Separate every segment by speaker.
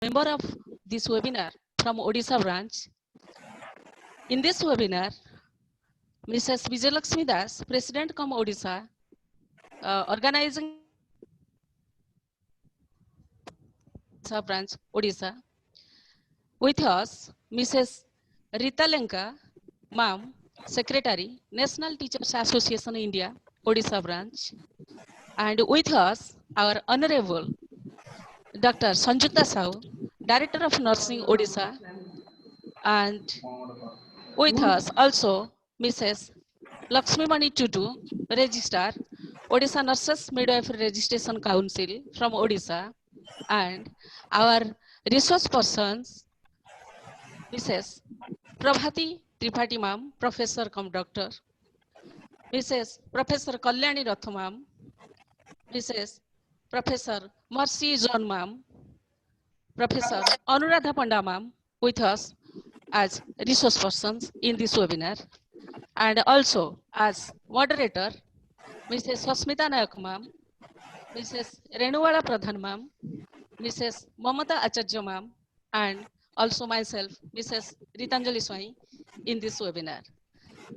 Speaker 1: member of this webinar from Odisha branch. In this webinar, Mrs. Vijayalakshmi Das, President from Odisha, organizing branch Odisha. With us, Mrs. Rita Lenka, Ma'am, Secretary, National Teachers Association India, Odisha branch. And with us, our Honorable Dr. Sanjukta Sahu, Director of Nursing Odisha, and with us also Mrs. Lakshmi Mani Tutu, Registrar, Odisha Nurses Midwifery Registration Council from Odisha, and our resource persons, Mrs. Prabhati Tripathi Ma'am, Professor cum Doctor, Mrs. Professor Kalyani Rath Ma'am, Mrs. Professor Mercy John Ma'am, Professor Anuradha Panda Ma'am with us as resource persons in this webinar, and also as moderator, Mrs. Sasmita Nayak Ma'am, Mrs. Renuwala Pradhan Ma'am, Mrs. Mamata Acharya Ma'am, and also myself, Mrs. Ritanjali Swai, in this webinar.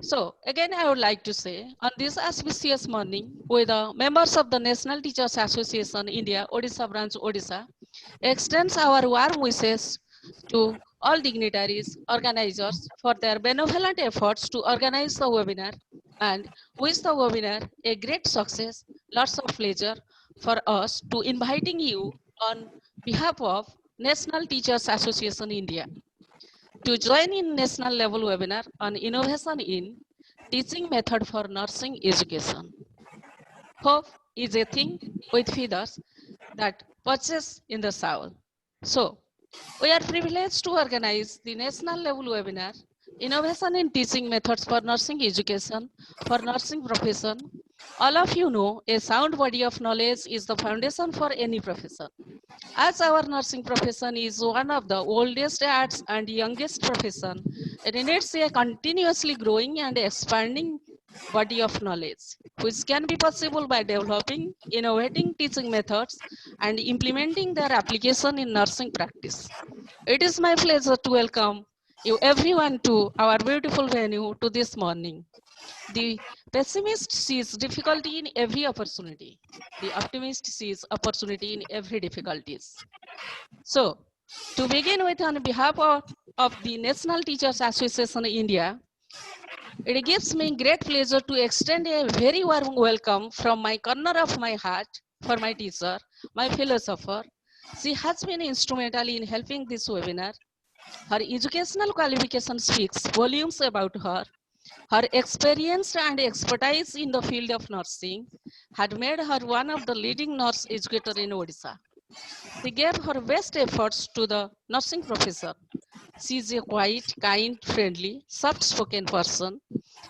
Speaker 1: So again, I would like to say on this auspicious morning with the members of the National Teachers Association India, Odisha branch Odisha, extends our warm wishes to all dignitaries, organizers for their benevolent efforts to organize the webinar and wish the webinar a great success, lots of pleasure for us to inviting you on behalf of National Teachers Association India to join in national level webinar on innovation in teaching method for nursing education. Hope is a thing with feathers that perches in the soul. So we are privileged to organize the national level webinar, Innovation in Teaching Methods for Nursing Education for Nursing Profession. All of you know a sound body of knowledge is the foundation for any profession. As our nursing profession is one of the oldest and youngest profession, it needs a continuously growing and expanding body of knowledge, which can be possible by developing, innovating teaching methods and implementing their application in nursing practice. It is my pleasure to welcome you everyone to our beautiful venue to this morning. The pessimist sees difficulty in every opportunity. The optimist sees opportunity in every difficulties. So, to begin with, on behalf of the National Teachers Association India, it gives me great pleasure to extend a very warm welcome from my corner of my heart for my teacher, my philosopher. She has been instrumental in helping this webinar. Her educational qualification speaks volumes about her. Her experience and expertise in the field of nursing had made her one of the leading nurse educators in Odisha. She gave her best efforts to the nursing profession. She is a quiet, kind, friendly, soft-spoken person.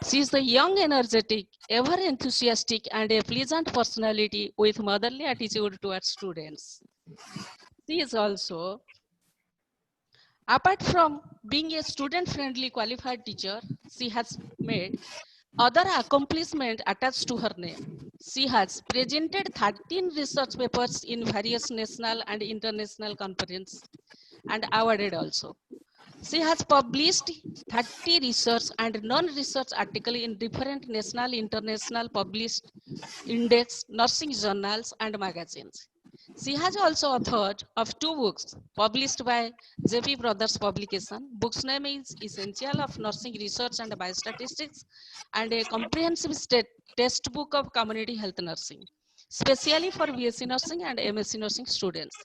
Speaker 1: She is the young, energetic, ever enthusiastic, and a pleasant personality with motherly attitude towards students. She is also, apart from being a student-friendly qualified teacher, she has made other accomplishment attached to her name. She has presented 13 research papers in various national and international conferences and awarded also. She has published 30 research and non-research articles in different national, international published index nursing journals and magazines. She has also authored of 2 books published by JP Brothers Publication. Book's name is Essential of Nursing Research and Biostatistics and a comprehensive test book of community health nursing, specially for BSc nursing and MSc nursing students.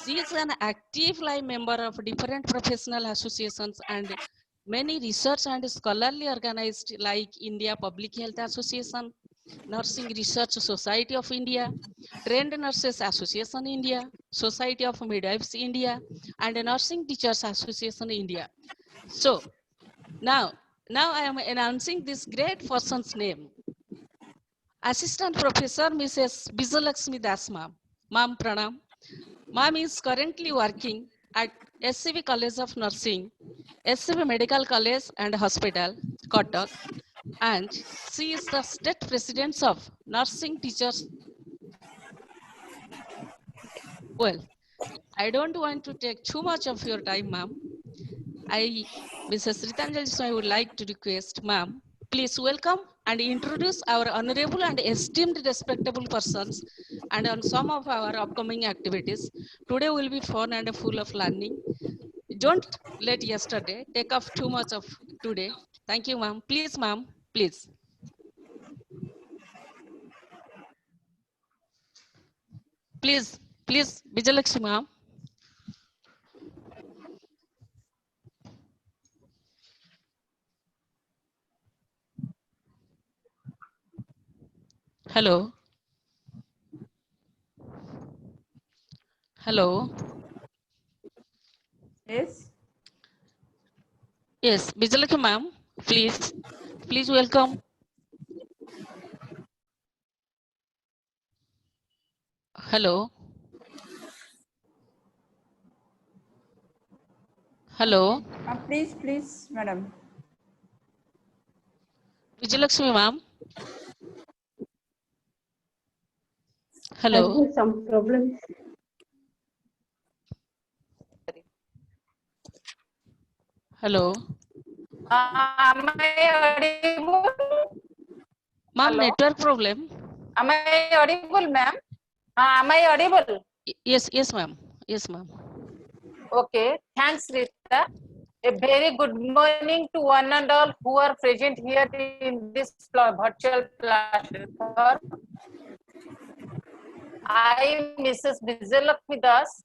Speaker 1: She is an active live member of different professional associations and many research and scholarly organized like India Public Health Association, Nursing Research Society of India, Trained Nurses Association India, Society of Midwives India, and Nursing Teachers Association India. So now I am announcing this great person's name. Assistant Professor Mrs. Vijayalakshmi Das Ma'am. Ma'am Pranam. Ma'am is currently working at SCB College of Nursing, SCB Medical College and Hospital, Kotak, and she is the state president of Nursing Teachers. Well, I don't want to take too much of your time, ma'am. Mrs. Ritanjali Swami, I would like to request, ma'am, please welcome and introduce our honorable and esteemed respectable persons and on some of our upcoming activities. Today will be fun and full of learning. Don't let yesterday take off too much of today. Thank you, ma'am. Please, ma'am, please. Please, Vijayalakshmi, ma'am. Hello. Hello.
Speaker 2: Yes.
Speaker 1: Yes, Vijayalakshmi, ma'am, please welcome. Hello. Hello.
Speaker 2: Please, madam.
Speaker 1: Vijayalakshmi, ma'am.
Speaker 3: I
Speaker 1: Hello.
Speaker 3: have some problem.
Speaker 1: Hello.
Speaker 4: Am I audible?
Speaker 1: Ma'am,
Speaker 4: Hello.
Speaker 1: network problem.
Speaker 4: Am I audible, ma'am? Am I audible?
Speaker 1: Yes, ma'am. Yes, ma'am.
Speaker 4: Okay. Thanks, Rita. A very good morning to one and all who are present here in this virtual platform. I, Mrs. Vijayalakshmi Das.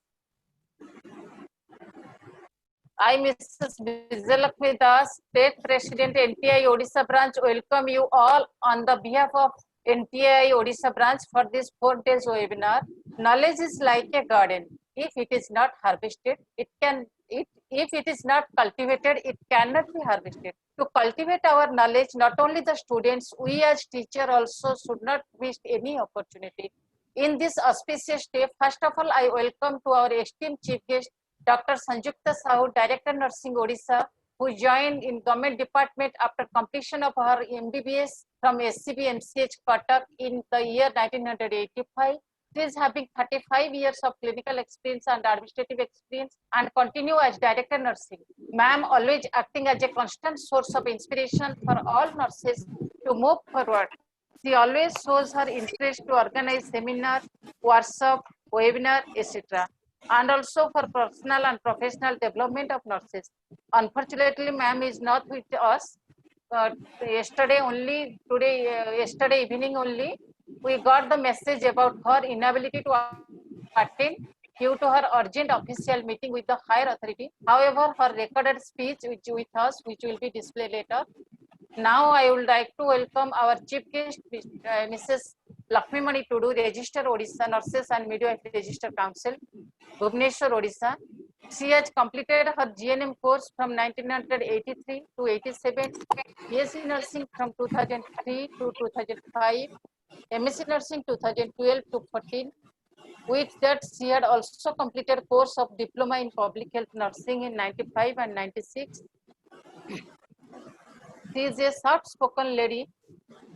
Speaker 4: I, Mrs. Vijayalakshmi Das, State President, NTI Odisha Branch, welcome you all on the behalf of NTI Odisha Branch for this 4 days webinar. Knowledge is like a garden. If it is not harvested, if it is not cultivated, it cannot be harvested. To cultivate our knowledge, not only the students, we as teacher also should not miss any opportunity. In this auspicious day, first of all, I welcome to our esteemed chief guest, Dr. Sanjukta Sahu, Director Nursing Odisha, who joined in government department after completion of her MBBS from SCB MCH Cuttack in the year 1985. She is having 35 years of clinical experience and administrative experience and continue as Director Nursing. Ma'am always acting as a constant source of inspiration for all nurses to move forward. She always shows her interest to organize seminar, workshop, webinar, etc. and also for personal and professional development of nurses. Unfortunately, ma'am is not with us. Yesterday evening only, we got the message about her inability to attend due to her urgent official meeting with the higher authority. However, her recorded speech with us, which will be displayed later. Now I would like to welcome our chief guest, Mrs. Lakshmimani Tudu, Register Odisha Nurses and Midwifery Register Council, Bhubaneswar, Odisha. She has completed her GNM course from 1983 to 87, BSc Nursing from 2003 to 2005, MSc Nursing 2012 to 14. With that, she had also completed course of Diploma in Public Health Nursing in 95 and 96. She is a soft-spoken lady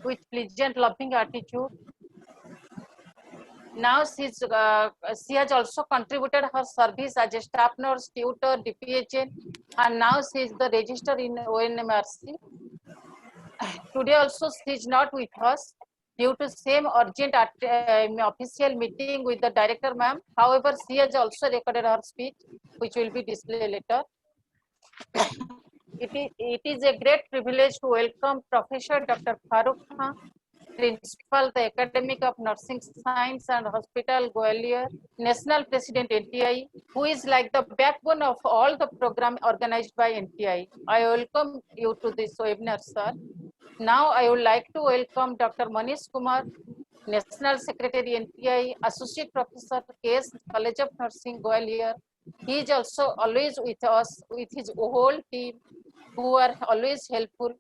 Speaker 4: with pleasant, loving attitude. Now she has also contributed her service as a staff nurse, tutor, DPHN, and now she is the register in ONMRC. Today also she is not with us due to same urgent official meeting with the director, ma'am. However, she has also recorded her speech, which will be displayed later. It is a great privilege to welcome Professor Dr. Farooq Khan, Principal, the Academic of Nursing Science and Hospital, Gwalior, National President NTI, who is like the backbone of all the program organized by NTI. I welcome you to this webinar, sir. Now I would like to welcome Dr. Manish Kumar, National Secretary NTI, Associate Professor, KS College of Nursing, Gwalior. He is also always with us, with his whole team, who are always helpful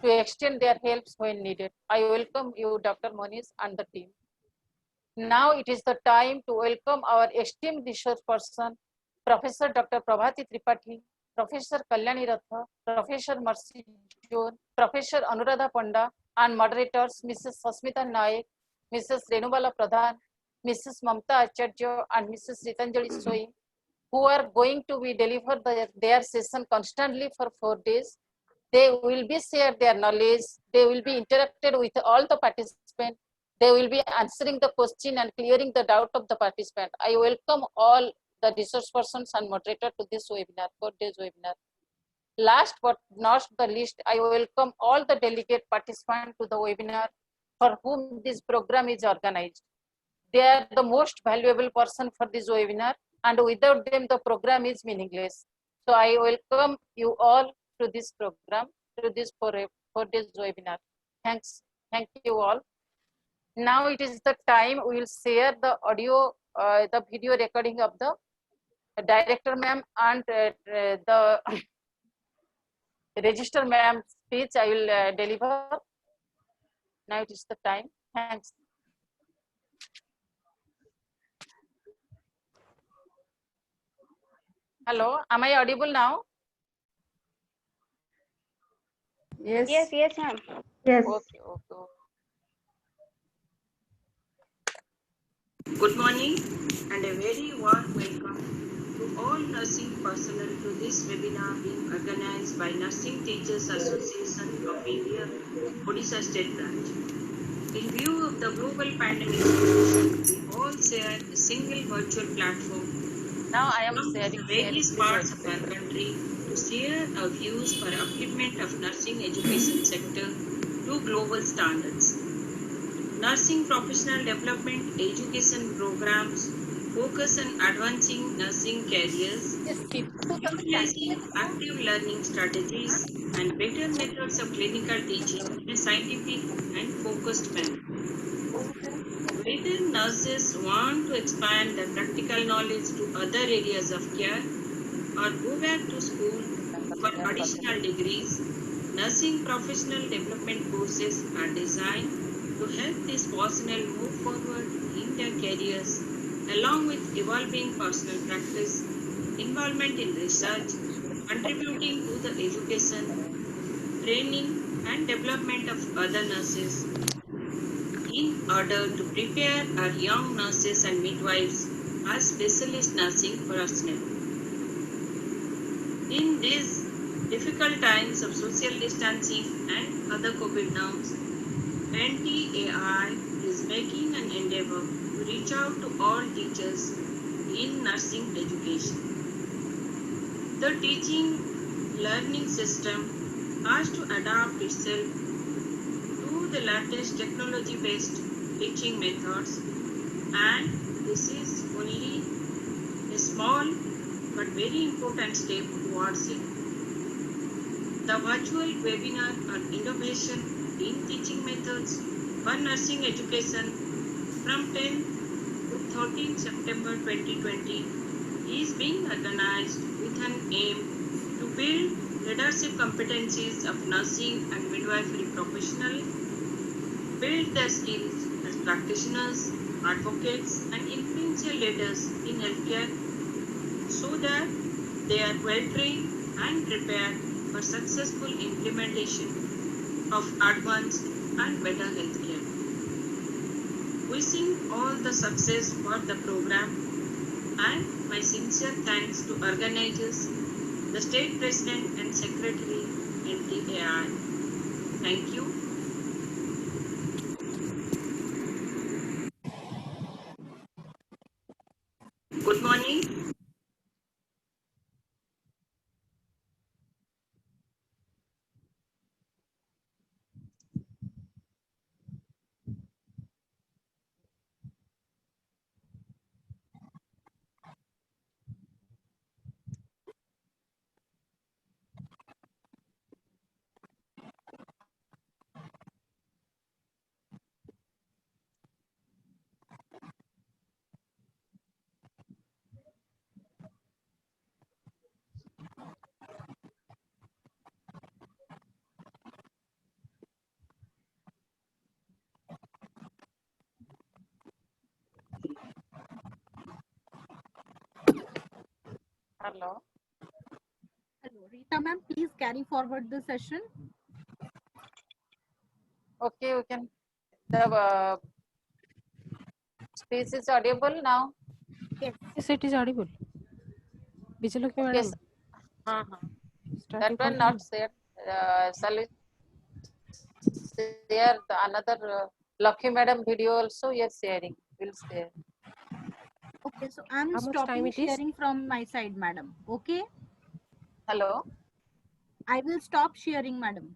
Speaker 4: to extend their helps when needed. I welcome you, Dr. Manish, and the team. Now it is the time to welcome our esteemed research person, Professor Dr. Prabhati Tripathi, Professor Kalyani Ratha, Professor Mercy John, Professor Anuradha Panda, and moderators Mrs. Sasmita Naik, Mrs. Renubala Pradhan, Mrs. Mamta Acharya and Mrs. Ritanjali Soi, who are going to be deliver their session constantly for 4 days. They will be share their knowledge. They will be interacted with all the participants. They will be answering the question and clearing the doubt of the participant. I welcome all the resource persons and moderator to this webinar, 4 days webinar. Last but not the least, I welcome all the delegate participants to the webinar for whom this program is organized. They are the most valuable person for this webinar, and without them the program is meaningless. So I welcome you all to this program, to this 4 days webinar. Thanks. Thank you all. Now it is the time we will share the audio, the video recording of the director ma'am and the register ma'am speech I will deliver. Now it is the time. Thanks. Hello, am I audible now?
Speaker 2: Yes.
Speaker 5: Yes, ma'am.
Speaker 3: Yes.
Speaker 4: Okay.
Speaker 6: Good morning and a very warm welcome to all nursing personnel to this webinar being organized by Nursing Teachers Association of India, Odisha State Branch. In view of the global pandemic situation, we all share a single virtual platform
Speaker 4: Now I am
Speaker 6: from
Speaker 4: sharing
Speaker 6: the various
Speaker 4: please
Speaker 6: parts
Speaker 4: wait.
Speaker 6: of our country to share our views for upliftment of nursing education sector to global standards. Nursing professional development education programs focus on advancing nursing careers, utilizing active learning strategies, and better methods of clinical teaching in a scientific and focused manner. Whether nurses want to expand their practical knowledge to other areas of care or go back to school for additional degrees, nursing professional development courses are designed to help these personnel move forward in their careers, along with evolving personal practice, involvement in research, contributing to the education, training, and development of other nurses in order to prepare our young nurses and midwives as specialist nursing personnel. In these difficult times of social distancing and other COVID norms, NTAI is making an endeavor to reach out to all teachers in nursing education. The teaching learning system has to adapt itself to the latest technology-based teaching methods, and this is only a small but very important step towards it. The virtual webinar on innovation in teaching methods for nursing education from 10 to 13 September 2020 is being organized with an aim to build leadership competencies of nursing and midwifery professionals, build their skills as practitioners, advocates, and influential leaders in healthcare so that they are well trained and prepared for successful implementation of advanced and better healthcare. Wishing all the success for the program, and my sincere thanks to organizers, the State President and Secretary, NTAI. Thank you. Good morning.
Speaker 4: Hello.
Speaker 7: Hello, Rita ma'am, please carry forward the session.
Speaker 4: Okay, we can. The speech is audible now?
Speaker 5: Yes, it is audible. Vijalakshmi madam,
Speaker 4: Yes. Uh-huh.
Speaker 5: start
Speaker 4: That one
Speaker 5: recording.
Speaker 4: not shared. Shall we share the another Lucky Madam video also? Yes, sharing. We'll share.
Speaker 7: Okay, so I'm
Speaker 5: How much time
Speaker 7: stopping
Speaker 5: it is?
Speaker 7: sharing from my side, madam. Okay,
Speaker 4: Hello.
Speaker 7: I will stop sharing, madam.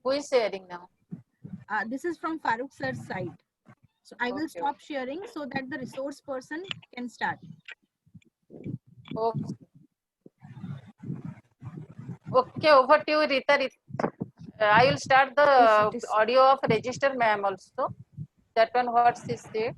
Speaker 4: Who is sharing now?
Speaker 7: This is from Farooq sir's side. So I will
Speaker 4: Okay.
Speaker 7: stop sharing so that the resource person can start.
Speaker 4: Okay. Okay, over to you, Rita. I will start the
Speaker 5: Yes, it is.
Speaker 4: audio of register ma'am also. That one what she said.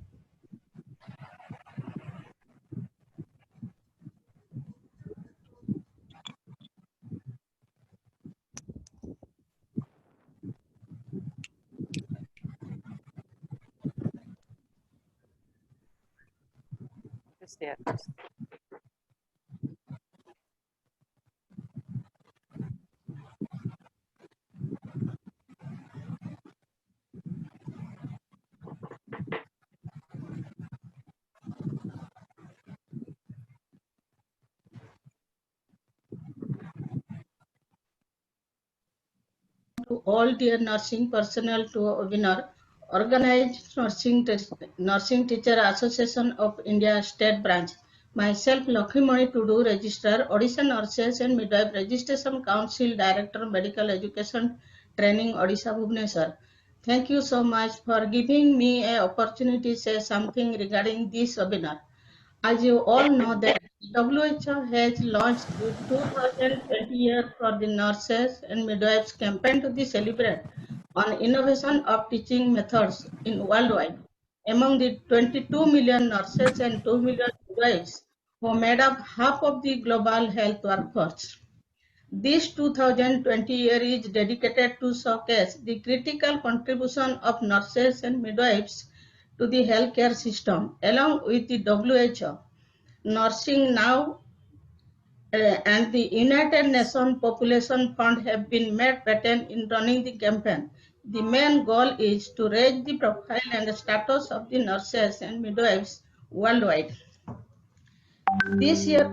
Speaker 4: Share.
Speaker 8: To all dear nursing personnel to a webinar, organized Nursing Teacher Association of India State Branch. Myself, Lakshmimani Tudu, Registrar, Odisha Nurses and Midwife Registration Council Director, Medical Education Training, Odisha, Bhubaneswar. Thank you so much for giving me an opportunity to say something regarding this webinar. As you all know that WHO has launched the 2020 year for the nurses and midwives campaign to be celebrated on innovation of teaching methods in worldwide. Among the 22 million nurses and 2 million midwives who made up half of the global health workforce. This 2020 year is dedicated to showcase the critical contribution of nurses and midwives to the healthcare system along with the WHO. Nursing Now and the United Nations Population Fund have been made patent in running the campaign. The main goal is to raise the profile and status of the nurses and midwives worldwide. This year,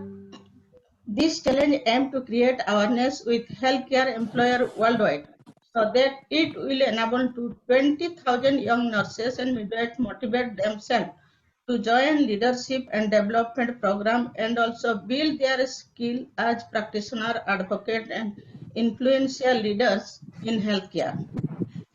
Speaker 8: this challenge aims to create awareness with healthcare employers worldwide so that it will enable to 20,000 young nurses and midwives motivate themselves to join leadership and development program and also build their skill as practitioner, advocate, and influential leaders in healthcare.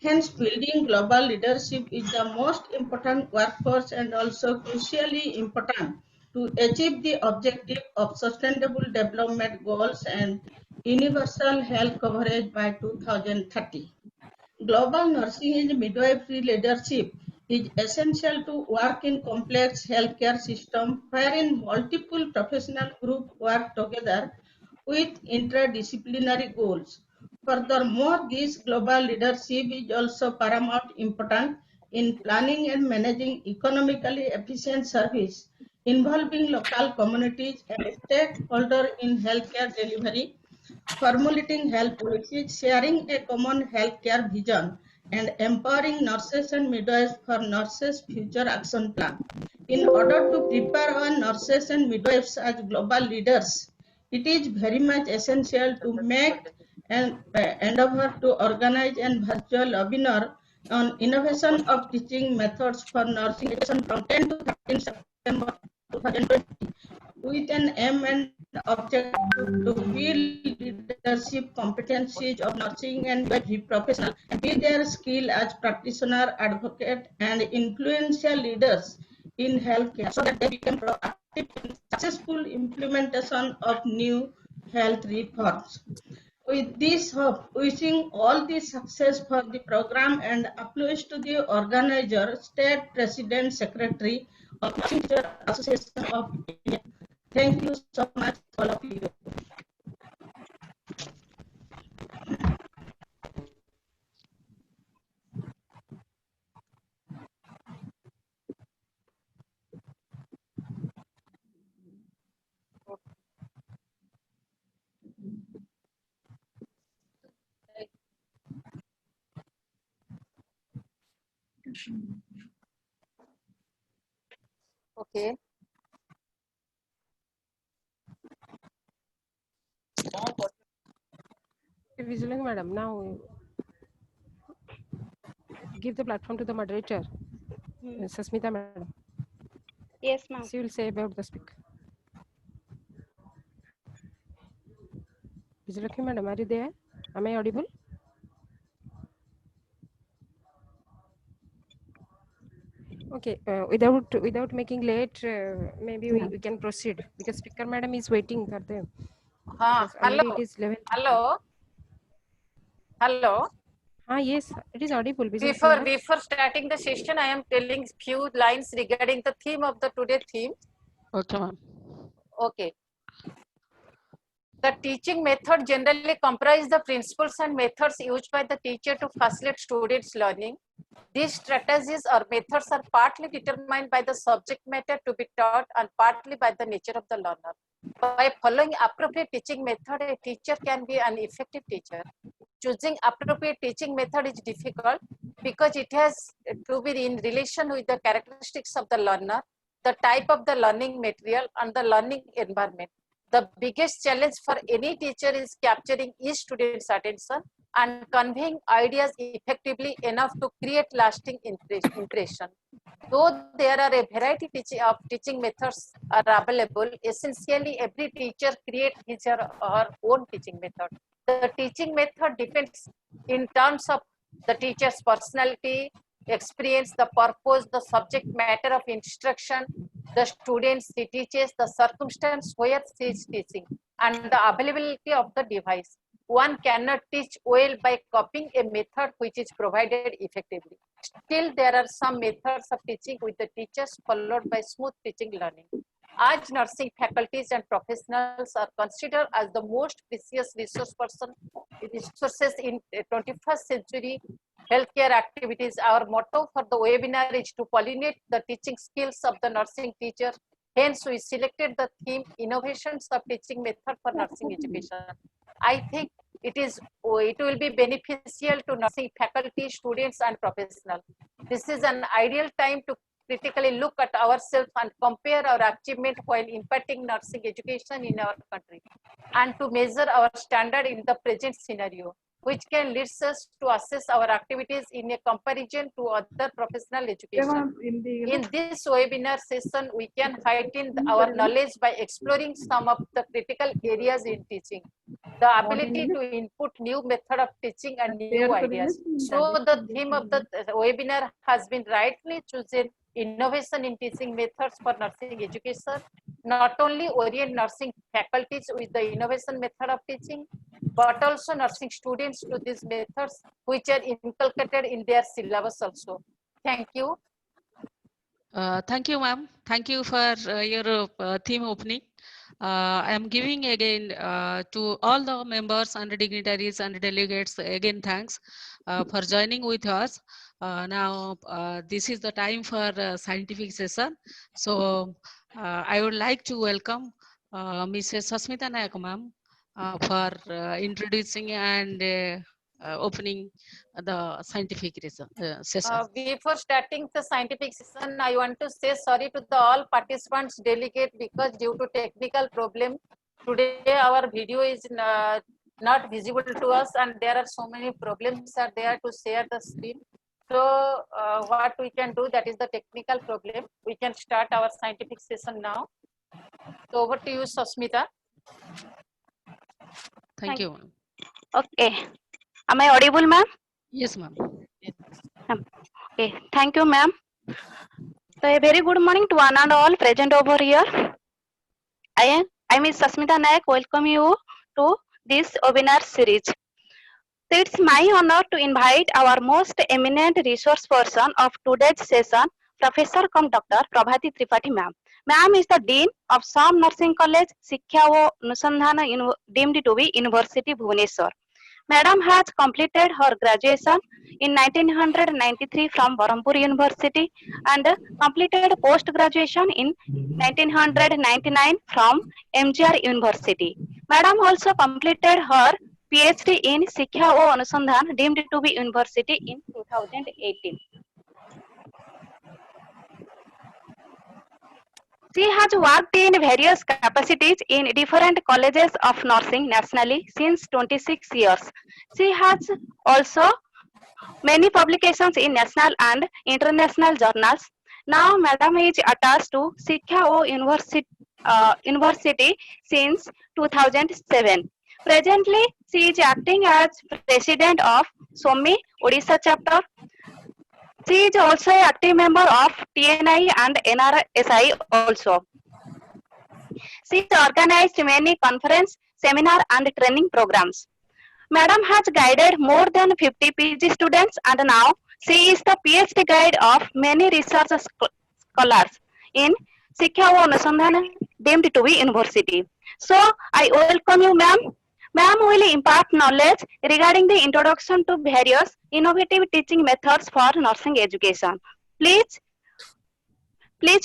Speaker 8: Hence, building global leadership is the most important workforce and also crucially important to achieve the objective of sustainable development goals and universal health coverage by 2030. Global nursing and midwifery leadership is essential to work in complex healthcare system wherein multiple professional groups work together with interdisciplinary goals. Furthermore, this global leadership is also paramount important in planning and managing economically efficient service involving local communities and stakeholders in healthcare delivery, formulating health policies, sharing a common healthcare vision, and empowering nurses and midwives for Nurses Future Action Plan. In order to prepare our nurses and midwives as global leaders, it is very much essential to make an endeavor to organize a virtual webinar on innovation of teaching methods for nursing education from 10 to 13 September 2020 with an aim and objective to build leadership competencies of nursing and midwifery professionals and build their skill as practitioner, advocate, and influential leaders in healthcare so that they become proactive in successful implementation of new health reforms. With this hope, wishing all the success for the program and applause to the organizer, State President Secretary of Nursing Teacher Association of India. Thank you so much, all of you.
Speaker 4: Okay.
Speaker 5: Vijayalakshmi madam, now give the platform to the moderator, Sasmita madam.
Speaker 9: Yes, ma'am.
Speaker 5: She will say about the speaker. Vijayalakshmi madam, are you there? Am I audible? Okay, without making late, maybe we can proceed because speaker madam is waiting for them. Because already
Speaker 4: Hello.
Speaker 5: it is 11.
Speaker 4: Hello. Hello.
Speaker 5: Yes, it is audible. Vijayalakshmi madam.
Speaker 4: Before starting the session, I am telling few lines regarding the theme of the today theme.
Speaker 1: Okay, ma'am.
Speaker 4: Okay. The teaching method generally comprise the principles and methods used by the teacher to facilitate students' learning. These strategies or methods are partly determined by the subject matter to be taught and partly by the nature of the learner. By following appropriate teaching method, a teacher can be an effective teacher. Choosing appropriate teaching method is difficult because it has to be in relation with the characteristics of the learner, the type of the learning material, and the learning environment. The biggest challenge for any teacher is capturing each student's attention and conveying ideas effectively enough to create lasting impression. Though there are a variety of teaching methods are available, essentially every teacher creates his or her own teaching method. The teaching method depends in terms of the teacher's personality, experience, the purpose, the subject matter of instruction, the students he teaches, the circumstance where he is teaching, and the availability of the device. One cannot teach well by copying a method which is provided effectively. Still, there are some methods of teaching with the teachers followed by smooth teaching learning. As nursing faculties and professionals are considered as the most precious resources in 21st century healthcare activities, our motto for the webinar is to pollinate the teaching skills of the nursing teacher. Hence, we selected the theme Innovations of Teaching Method for Nursing Education. I think it will be beneficial to nursing faculty, students, and professionals. This is an ideal time to critically look at ourselves and compare our achievement while imparting nursing education in our country, and to measure our standard in the present scenario, which can lead us to assess our activities in a comparison to other professional education. In this webinar session, we can heighten our knowledge by exploring some of the critical areas in teaching, the ability to input new method of teaching and new ideas. So the theme of the webinar has been rightly chosen, Innovation in Teaching Methods for Nursing Education. Not only orient nursing faculties with the innovation method of teaching, but also nursing students to these methods which are inculcated in their syllabus also. Thank you.
Speaker 1: Thank you, ma'am. Thank you for your theme opening. I am giving again to all the members and dignitaries and delegates again thanks for joining with us. Now this is the time for scientific session. So I would like to welcome Mrs. Sasmita Nayak ma'am for introducing and opening the scientific session.
Speaker 4: Before starting the scientific session, I want to say sorry to the all participants delegate because due to technical problem, today our video is not visible to us and there are so many problems are there to share the screen. So what we can do, that is the technical problem. We can start our scientific session now. So over to you, Sasmita.
Speaker 1: Thank you, ma'am.
Speaker 9: Okay. Am I audible, ma'am?
Speaker 1: Yes, ma'am.
Speaker 9: Okay. Thank you, ma'am. So a very good morning to one and all present over here. I am Sasmita Nayak. Welcome you to this webinar series. So it's my honor to invite our most eminent resource person of today's session, Professor cum Dr. Prabhati Tripathi ma'am. Ma'am is the Dean of Sam Nursing College, Shiksha व Anusandhana deemed to be University Bhubaneswar. Madam has completed her graduation in 1993 from Barampur University and completed post-graduation in 1999 from MGR University. Madam also completed her PhD in Shiksha व Anusandhan deemed to be University in 2018. She has worked in various capacities in different colleges of nursing nationally since 26 years. She has also many publications in national and international journals. Now, Madam is attached to Sikha O University since 2007. Presently, she is acting as president of SOMI Odisha chapter. She is also an active member of TNI and NRSI also. She has organized many conference, seminar and training programs. Madam has guided more than 50 PG students and now she is the PhD guide of many research scholars in Sikha O Anusandhan deemed to be university. So I welcome you, ma'am. Ma'am will impart knowledge regarding the introduction to various innovative teaching methods for nursing education. Please,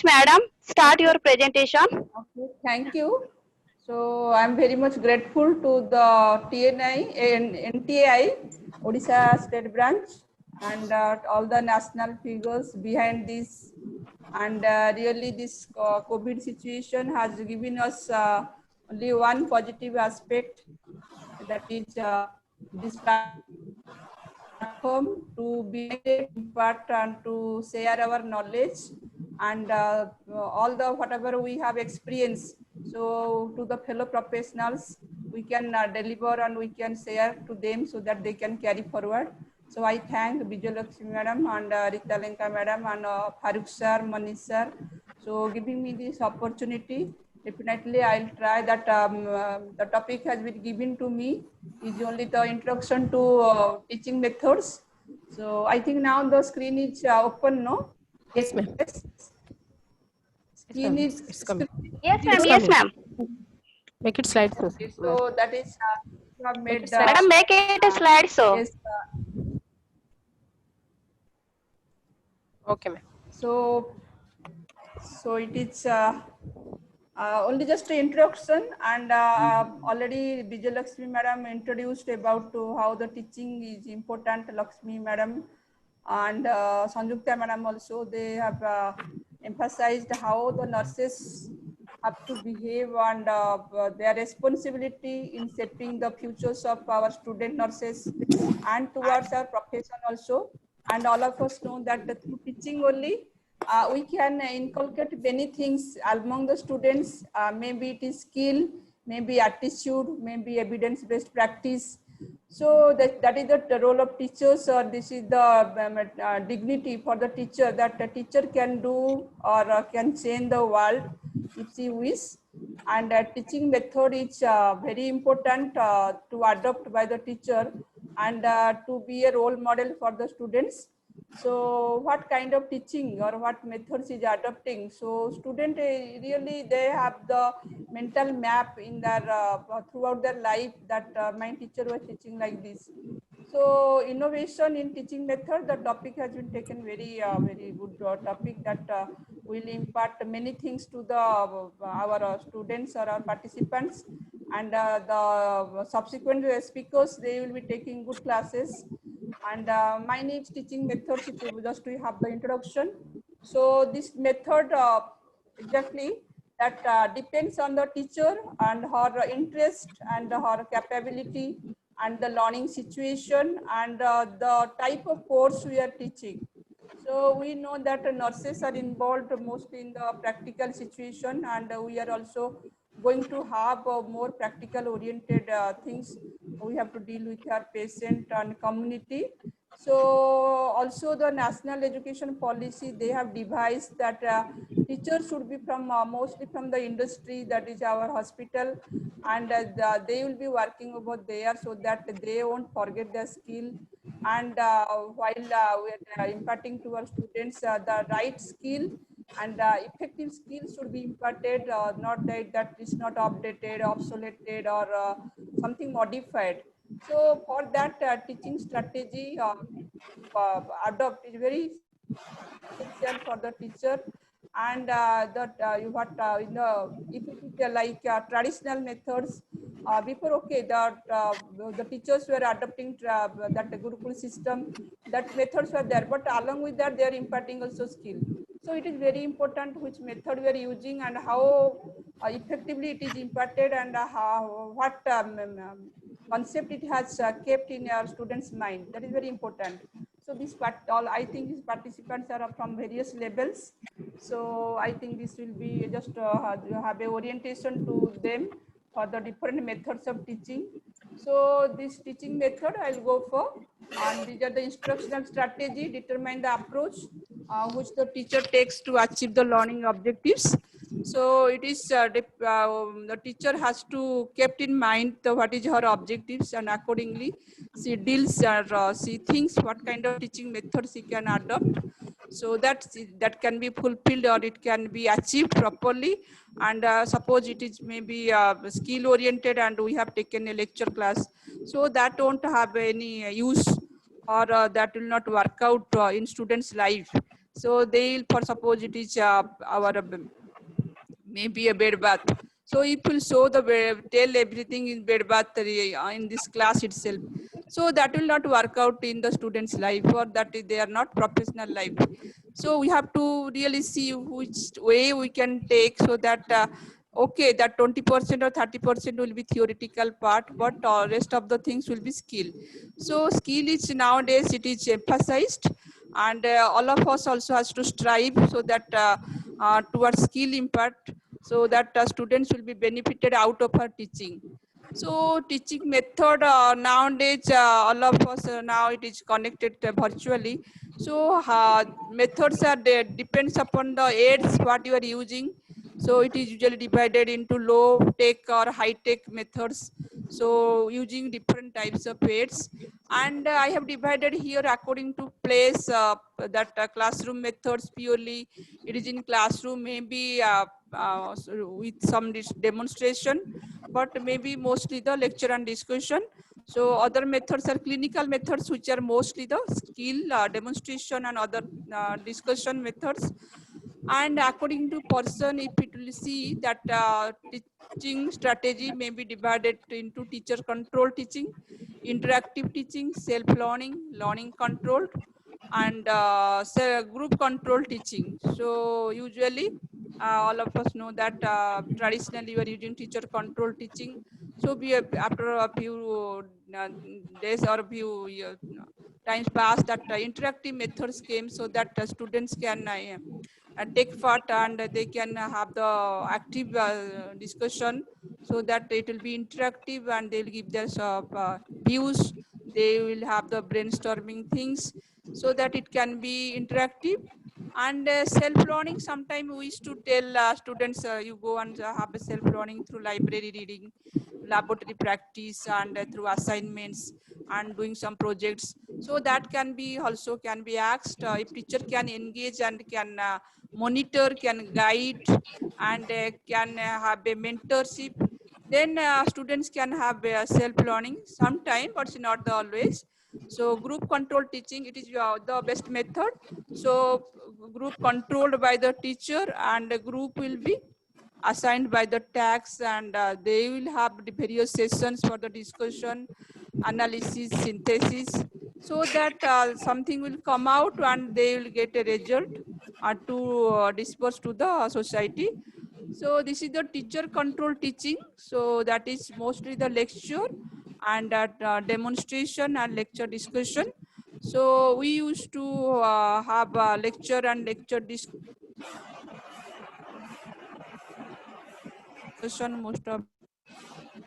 Speaker 9: madam, start your presentation.
Speaker 2: Okay, thank you. So I'm very much grateful to the TNI and NTI Odisha State Branch and all the national figures behind this. And really, this COVID situation has given us only one positive aspect, that is this platform to be part and to share our knowledge and all the whatever we have experienced. So to the fellow professionals, we can deliver and we can share to them so that they can carry forward. So I thank Vijayalakshmi madam and Rita Lenka madam and Farooq sir, Manish sir, so giving me this opportunity. Definitely, I'll try that. The topic has been given to me is only the introduction to teaching methods. So I think now the screen is open, no?
Speaker 5: Yes, ma'am.
Speaker 2: Yes. Screen is
Speaker 5: It's coming.
Speaker 9: Yes, ma'am.
Speaker 5: It's
Speaker 9: Yes,
Speaker 5: coming.
Speaker 9: ma'am.
Speaker 5: Make it slide show.
Speaker 2: Okay, so that is you have made the
Speaker 9: Madam, make it a slide show.
Speaker 2: yes.
Speaker 5: Okay, ma'am.
Speaker 2: So it is only just an introduction, and already Vijayalakshmi madam introduced about how the teaching is important. Lakshmi madam and Sanjukta madam also, they have emphasized how the nurses have to behave and their responsibility in shaping the futures of our student nurses and towards our profession also. And all of us know that through teaching only, we can inculcate many things among the students. Maybe it is skill, maybe attitude, maybe evidence-based practice. So that is the role of teachers, or this is the dignity for the teacher, that the teacher can do or can change the world if she wishes. And teaching method is very important to adopt by the teacher and to be a role model for the students. So what kind of teaching or what methods is adopting? So student really, they have the mental map in their throughout their life that my teacher was teaching like this. So innovation in teaching method, the topic has been taken very very good topic that will impart many things to the our students or our participants, and the subsequent speakers, they will be taking good classes. And my needs teaching methods, just to have the introduction. So this method exactly that depends on the teacher and her interest and her capability and the learning situation and the type of course we are teaching. So we know that nurses are involved mostly in the practical situation, and we are also going to have more practical oriented things. We have to deal with our patient and community. So also the national education policy, they have devised that teachers should be from mostly from the industry, that is our hospital, and they will be working over there so that they won't forget their skill. And while we are imparting to our students the right skill and effective skills should be imparted, not that is not updated, obsoleted, or something modified. So for that, teaching strategy adopt is very essential for the teacher. And that you what in the, if it is like traditional methods before, okay, that the teachers were adopting that Gurukul system, that methods were there, but along with that they are imparting also skill. So it is very important which method we are using and how effectively it is imparted, and what concept it has kept in our students' mind. That is very important. So this I think these participants are from various levels. So I think this will be just have a orientation to them for the different methods of teaching. So this teaching method I'll go for, and these are the instructional strategy, determine the approach which the teacher takes to achieve the learning objectives. So it is the teacher has to kept in mind what is her objectives, and accordingly she deals or she thinks what kind of teaching methods she can adopt, so that can be fulfilled or it can be achieved properly. And suppose it is maybe skill oriented and we have taken a lecture class, so that won't have any use, or that will not work out in students' life. So they will, for suppose it is our maybe a bed bath. So it will show the tell everything in bed bath in this class itself. So that will not work out in the student's life, or that they are not professional life. So we have to really see which way we can take, so that okay, that 20% or 30% will be theoretical part, but rest of the things will be skill. So skill is nowadays it is emphasized, and all of us also has to strive so that towards skill impact, so that students will be benefited out of our teaching. So teaching method nowadays all of us now it is connected virtually. So methods are there, depends upon the aids what you are using. So it is usually divided into low tech or high tech methods. So using different types of aids, and I have divided here according to place that classroom methods purely. It is in classroom, maybe with some demonstration, but maybe mostly the lecture and discussion. So other methods are clinical methods, which are mostly the skill demonstration and other discussion methods. And according to person, if it will see that teaching strategy may be divided into teacher control teaching, interactive teaching, self-learning, learning controlled, and group control teaching. So usually all of us know that traditionally we are using teacher control teaching. So after a few days or a few times past, that interactive methods came, so that students can take part and they can have the active discussion, so that it will be interactive and they will give their views. They will have the brainstorming things, so that it can be interactive. And self-learning, sometimes we used to tell students, you go and have a self-learning through library reading, laboratory practice, and through assignments and doing some projects. So that can be also can be asked if teacher can engage and can monitor, can guide, and can have a mentorship, then students can have self-learning sometime, but it's not the always. So group control teaching, it is the best method. So group controlled by the teacher, and the group will be assigned by the tags, and they will have the various sessions for the discussion, analysis, synthesis, so that something will come out and they will get a result to disperse to the society. So this is the teacher control teaching. So that is mostly the lecture and demonstration and lecture discussion. So we used to have a lecture and lecture discussion most of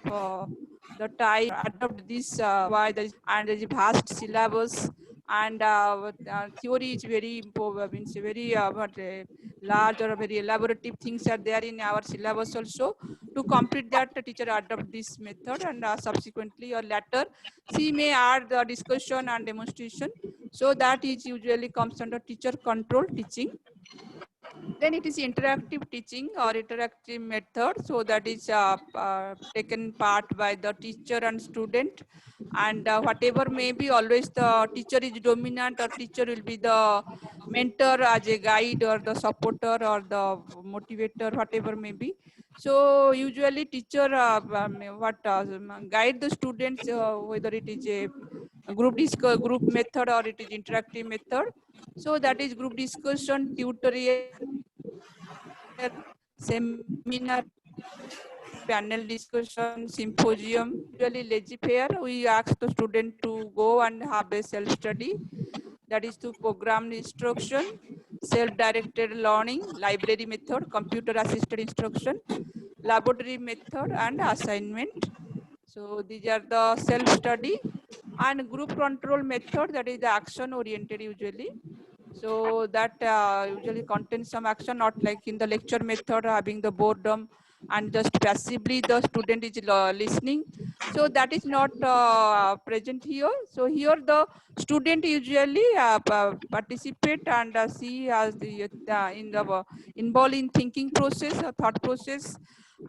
Speaker 2: the time. Adopt this why there is, and there is vast syllabus, and theory is very important, means very large or very elaborative things are there in our syllabus also. To complete that, the teacher adopt this method, and subsequently or later she may add the discussion and demonstration. So that is usually comes under teacher control teaching. Then it is interactive teaching or interactive method. So that is taken part by the teacher and student, and whatever may be, always the teacher is dominant, or teacher will be the mentor as a guide or the supporter or the motivator, whatever may be. So usually teacher guide the students, whether it is a group method, or it is interactive method. So that is group discussion, tutorial, seminar, panel discussion, symposium. Usually laissez-faire, we ask the student to go and have a self-study. That is through programmed instruction, self-directed learning, library method, computer-assisted instruction, laboratory method, and assignment. So these are the self-study. And group control method, that is the action-oriented usually. So that usually contains some action, not like in the lecture method having the boredom and just passively the student is listening. So that is not present here. So here the student usually participate and see as the in the involved in thinking process, thought process,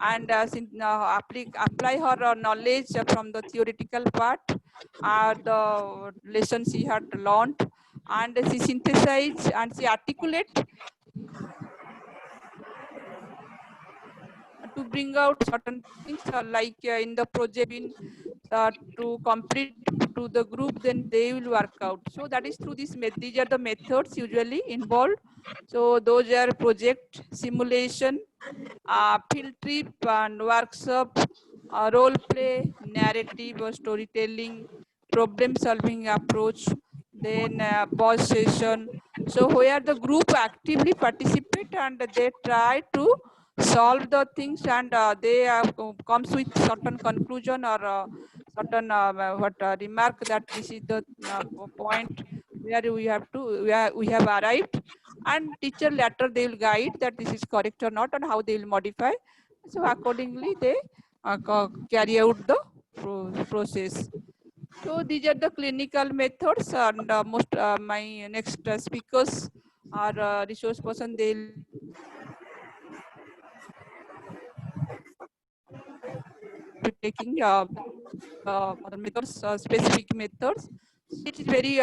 Speaker 2: and apply her knowledge from the theoretical part, the lessons she had learned, and she synthesize and she articulate to bring out certain things like in the project in to complete to the group, then they will work out. So that is through this these are the methods usually involved. So those are project, simulation, field trip and workshop, role play, narrative or storytelling, problem solving approach, then boss session. So where the group actively participate and they try to solve the things, and they comes with certain conclusion or certain remark that this is the point where we have to where we have arrived, and teacher later they will guide that this is correct or not and how they will modify. So accordingly they carry out the process. So these are the clinical methods, and most my next speakers are resource person. They'll be taking other methods, specific methods. It is very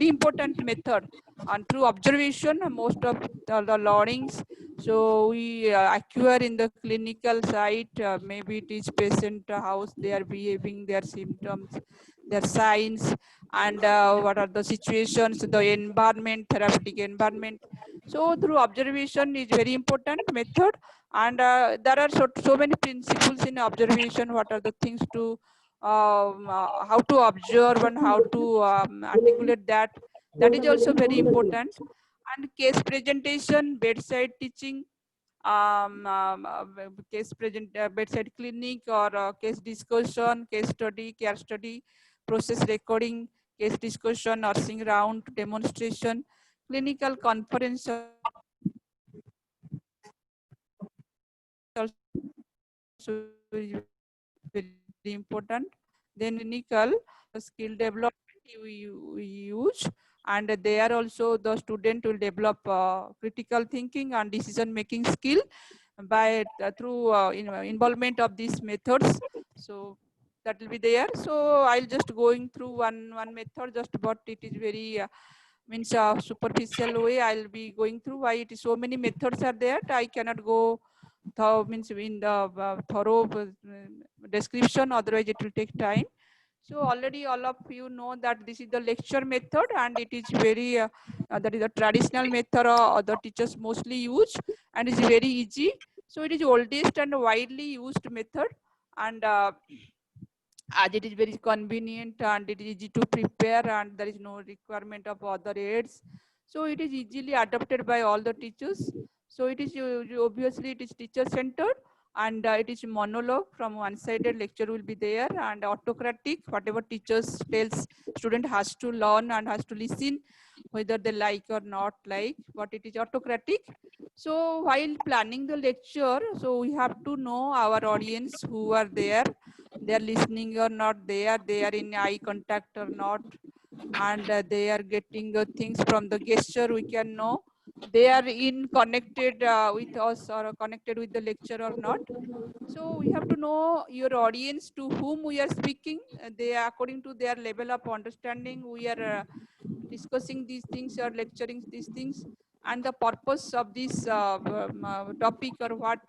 Speaker 2: important method, and through observation most of the learnings. So we acquire in the clinical site, maybe it is patient house, they are behaving, their symptoms, their signs, and what are the situations, the environment, therapeutic environment. So through observation is very important method, and there are so many principles in observation. What are the things to how to observe and how to articulate that. That is also very important. And case presentation, bedside teaching, bedside clinic, or case discussion, case study, care study, process recording, case discussion, nursing round, demonstration, clinical conference also is very important. Then clinical skill development we use, and there also the student will develop critical thinking and decision making skill by through involvement of these methods. So that will be there. So I'll just going through one method, just but it is very means superficial way. I'll be going through why it is so many methods are there. I cannot go means in the thorough description, otherwise it will take time. So already all of you know that this is the lecture method, and it is very that is a traditional method the teachers mostly use, and is very easy. So it is oldest and widely used method, and as it is very convenient and it is easy to prepare, and there is no requirement of other aids. So it is easily adopted by all the teachers. So it is obviously it is teacher centered, and it is monologue. From one-sided lecture will be there, and autocratic, whatever teachers tells student has to learn and has to listen whether they like or not like, but it is autocratic. So while planning the lecture, so we have to know our audience who are there, they are listening or not, they are in eye contact or not, and they are getting things from the gesture. We can know they are in connected with us or connected with the lecture or not. So we have to know your audience to whom we are speaking. They are according to their level of understanding. We are discussing these things or lecturing these things. and the purpose of this topic or what.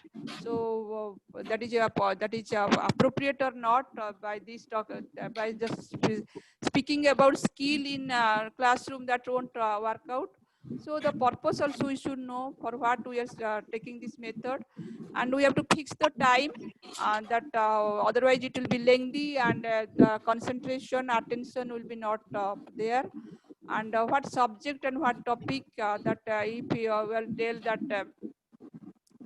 Speaker 2: So that is appropriate or not by this talk, by just speaking about skill in classroom, that won't work out. So the purpose also we should know for what we are taking this method, and we have to fix the time that otherwise it will be lengthy, and the concentration, attention will be not there. And what subject and what topic, that if you will tell that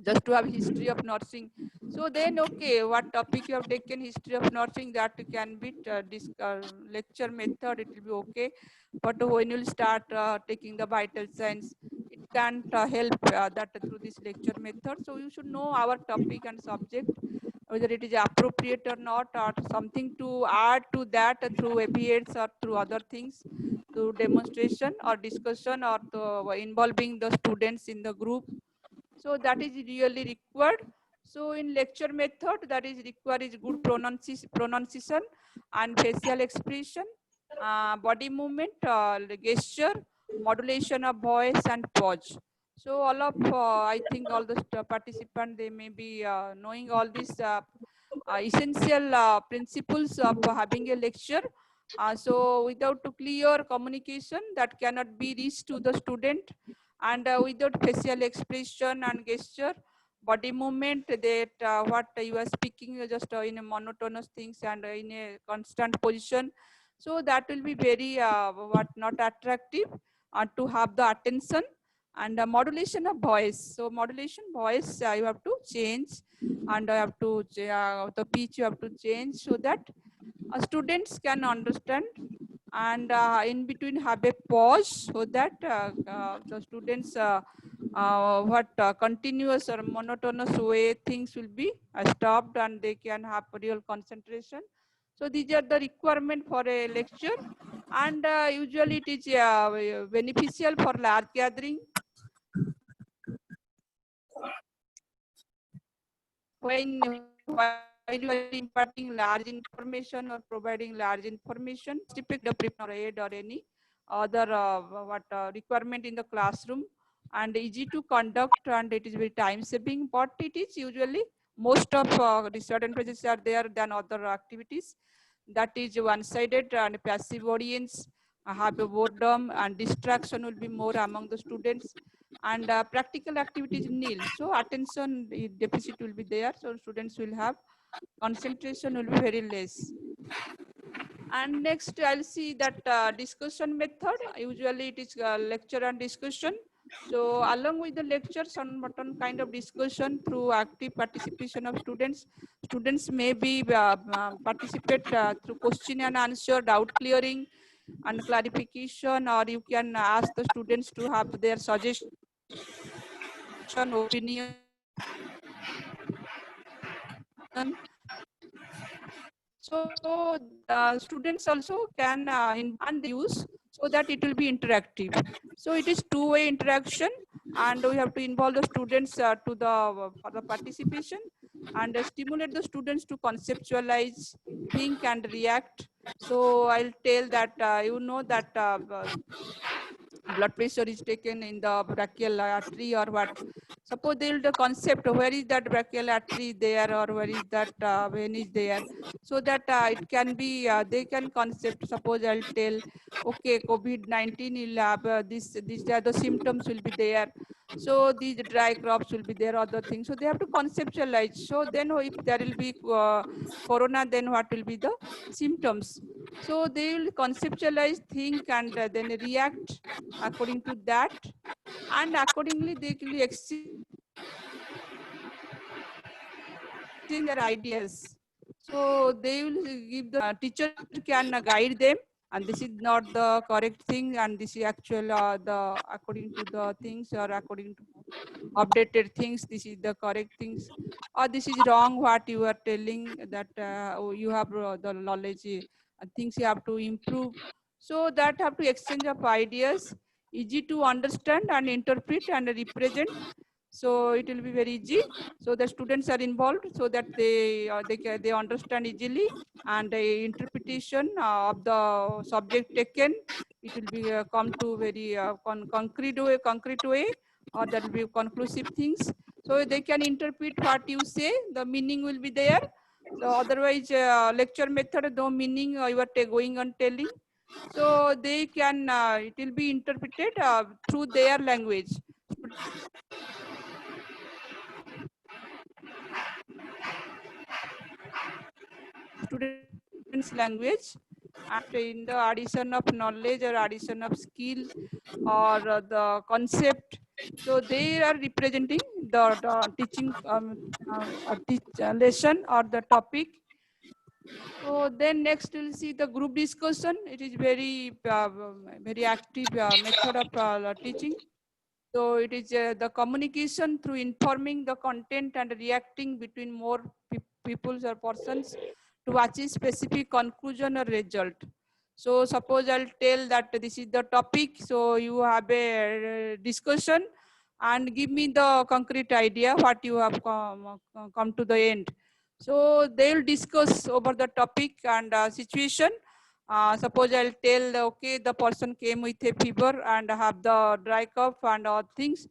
Speaker 2: just to have history of nursing, so then okay, what topic you have taken, history of nursing, that can be this lecture method, it will be okay. But when you start taking the vital signs, it can't help that through this lecture method. So you should know our topic and subject, whether it is appropriate or not, or something to add to that through ABAs or through other things, through demonstration or discussion, or involving the students in the group. So that is really required. So in lecture method, that is required is good pronunciation and facial expression, body movement, gesture, modulation of voice, and pause. So all of I think all the participants, they may be knowing all these essential principles of having a lecture. So without clear communication, that cannot be reached to the student, and without facial expression and gesture, body movement, that what you are speaking just in a monotonous things and in a constant position, so that will be very what not attractive to have the attention. And modulation of voice, so modulation voice you have to change, and I have to the pitch you have to change, so that students can understand, and in between have a pause, so that the students what continuous or monotonous way things will be stopped, and they can have real concentration. So these are the requirement for a lecture, and usually it is beneficial for large gathering, while you are imparting large information or providing large information, typical the prep or aid or any other requirement in the classroom, and easy to conduct, and it is very time saving. But it is usually most of disadvantages are there than other activities. That is one-sided and passive audience, have a boredom, and distraction will be more among the students, and practical activities nil. So attention deficit will be there. So students will have concentration will be very less. And next I'll see that discussion method. Usually it is lecture and discussion. So along with the lecture, some kind of discussion through active participation of students. Students may be participate through question and answer, doubt clearing and clarification, or you can ask the students to have their suggestion, opinion. So students also can and use, so that it will be interactive. So it is two-way interaction, and we have to involve the students to the for the participation, and stimulate the students to conceptualize, think, and react. So I'll tell that you know that blood pressure is taken in the brachial artery or what. Suppose they will the concept, where is that brachial artery there, or where is that vein is there, so that it can be they can concept. Suppose I'll tell, okay, COVID-19 will have these are the symptoms will be there, so these dry crops will be there, other things. So they have to conceptualize. So then if there will be corona, then what will be the symptoms? So they will conceptualize, think, and then react according to that, and accordingly they will exchange their ideas. So they will give the teacher can guide them, and this is not the correct thing, and this is actual the according to the things, or according to updated things, this is the correct things, or this is wrong what you are telling, that you have the knowledge, things you have to improve. So that have to exchange of ideas, easy to understand and interpret and represent. So it will be very easy. So the students are involved, so that they understand easily, and the interpretation of the subject taken it will be come to very concrete way, or that will be conclusive things. So they can interpret what you say, the meaning will be there. So otherwise, lecture method, no meaning you are going on telling. So they can, it will be interpreted through their language. Students' language, and in the addition of knowledge or addition of skill or the concept. So they are representing the teaching lesson or the topic. So then next we'll see the group discussion. It is very very active method of teaching. So it is the communication through informing the content and reacting between more people or persons to achieve specific conclusion or result. So suppose I'll tell that this is the topic. So you have a discussion and give me the concrete idea what you have come to the end. So they'll discuss over the topic and situation. Suppose I'll tell, okay, the person came with a fever and have the dry cough and all things,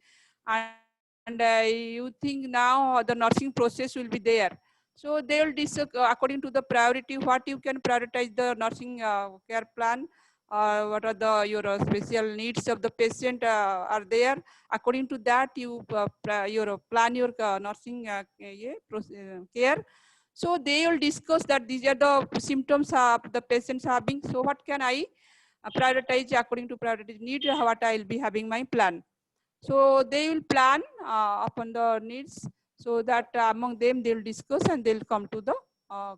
Speaker 2: and you think now the nursing process will be there. So they will discuss according to the priority, what you can prioritize the nursing care plan, what are the your special needs of the patient are there. According to that, you plan your nursing care. So they will discuss that these are the symptoms the patients having. So what can I prioritize according to priority need, what I will be having my plan. So they will plan upon the needs, so that among them they will discuss and they will come to the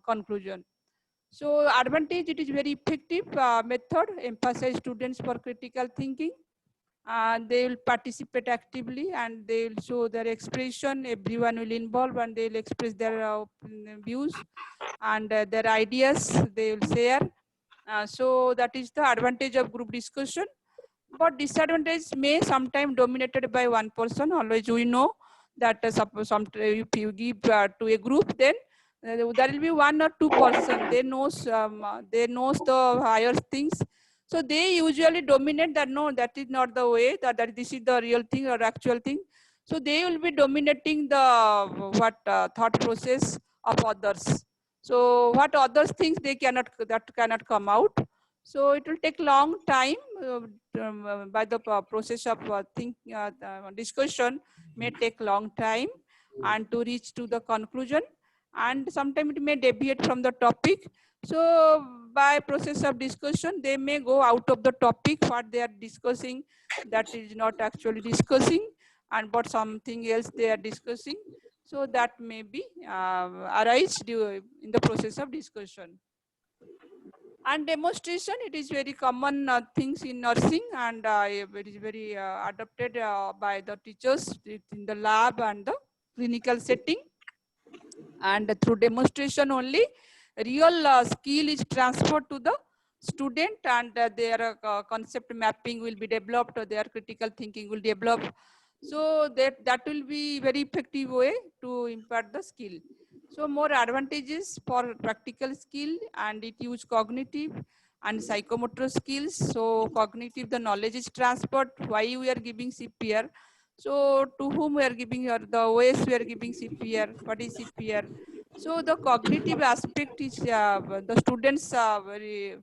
Speaker 2: conclusion. So advantage, it is very effective method, emphasize students for critical thinking. They will participate actively and they will show their expression. Everyone will involve and they will express their views and their ideas they will share. So that is the advantage of group discussion. But disadvantage may sometimes dominated by one person. Always we know that suppose if you give to a group, then there will be one or two person. They knows the higher things. So they usually dominate that. No, that is not the way. That this is the real thing or actual thing. So they will be dominating the thought process of others. So what others think they cannot come out. So it will take long time by the process of discussion may take long time and to reach to the conclusion, and sometimes it may deviate from the topic. So by process of discussion, they may go out of the topic what they are discussing, that is not actually discussing, and but something else they are discussing. So that may be arise in the process of discussion. And demonstration, it is very common things in nursing, and it is very adopted by the teachers in the lab and the clinical setting. And through demonstration only, real skill is transferred to the student, and their concept mapping will be developed, or their critical thinking will develop. So that will be very effective way to impart the skill. So more advantages for practical skill, and it use cognitive and psychomotor skills. So cognitive, the knowledge is transferred. Why we are giving CPR? So to whom we are giving, or the ways we are giving CPR? What is CPR? So the cognitive aspect is the students very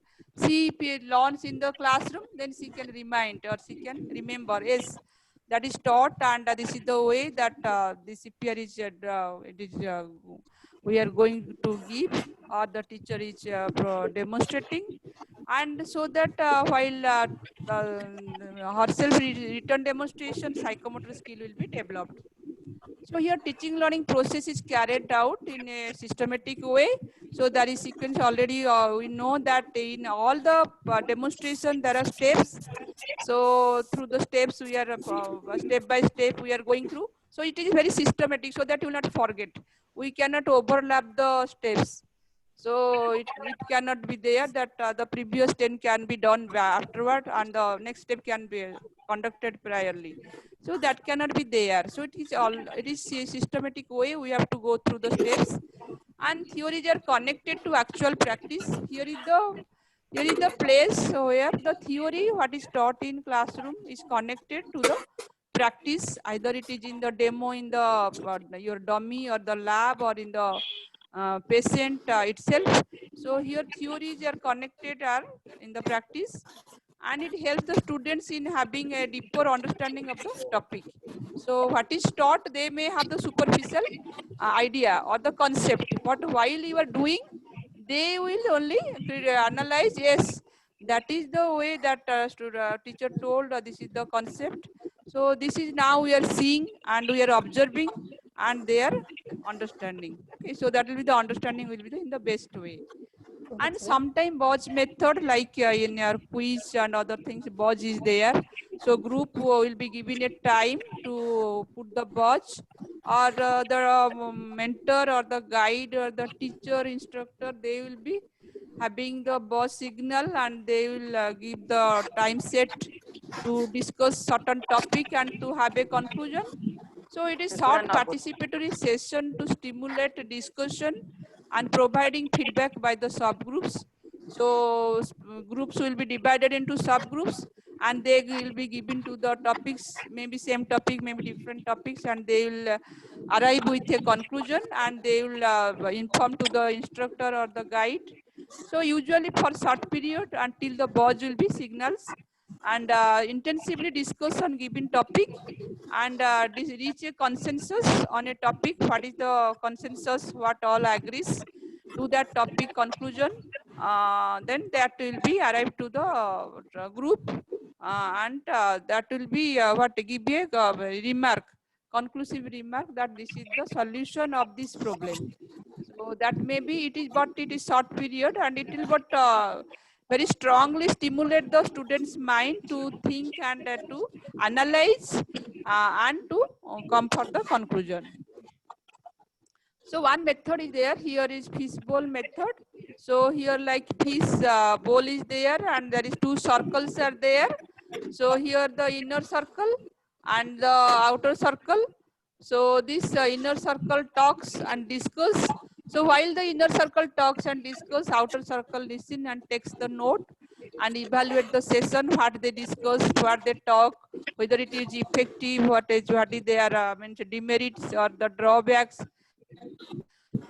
Speaker 2: learns in the classroom, then she can remind or she can remember. Yes, that is taught, and this is the way that the CPR is we are going to give, or the teacher is demonstrating, and so that while herself written demonstration, psychomotor skill will be developed. So here teaching learning process is carried out in a systematic way. So there is sequence already. We know that in all the demonstration there are steps. So through the steps we are step by step we are going through. So it is very systematic, so that you will not forget. We cannot overlap the steps. So it cannot be there that the previous 10 can be done afterward and the next step can be conducted priorly. So that cannot be there. So it is a systematic way we have to go through the steps, and theories are connected to actual practice. Here is the Here is the place where the theory, what is taught in classroom, is connected to the practice. Either it is in the demo in the your dummy or the lab or in the patient itself. So here theories are connected are in the practice, and it helps the students in having a deeper understanding of the topic. So what is taught, they may have the superficial idea or the concept, but while you are doing, they will only analyze, yes, that is the way that teacher told, this is the concept. So this is now we are seeing and we are observing and they are understanding. Okay, so that will be the understanding will be in the best way. And sometimes Bodge method, like in your quiz and other things, Bodge is there. So group will be given a time to put the Bodge, or the mentor or the guide or the teacher, instructor, they will be having the Bodge signal and they will give the time set to discuss certain topic and to have a conclusion. So it is short participatory session to stimulate discussion and providing feedback by the subgroups. So groups will be divided into subgroups and they will be given to the topics, maybe same topic, maybe different topics, and they will arrive with a conclusion and they will inform to the instructor or the guide. So usually for short period until the Bodge will be signals, and intensively discuss on given topic and reach a consensus on a topic. What is the consensus, what all agrees to that topic conclusion, then that will be arrived to the group, and that will be what give a remark, conclusive remark that this is the solution of this problem. So that maybe it is, but it is short period and it will but very strongly stimulate the students' mind to think and to analyze and to come for the conclusion. So one method is there. Here is fishbowl method. So here like fish bowl is there and there is two circles are there. So here the inner circle and the outer circle. So this inner circle talks and discuss. So while the inner circle talks and discuss, outer circle listen and takes the note and evaluate the session, what they discuss, what they talk, whether it is effective, what is their demerits or the drawbacks.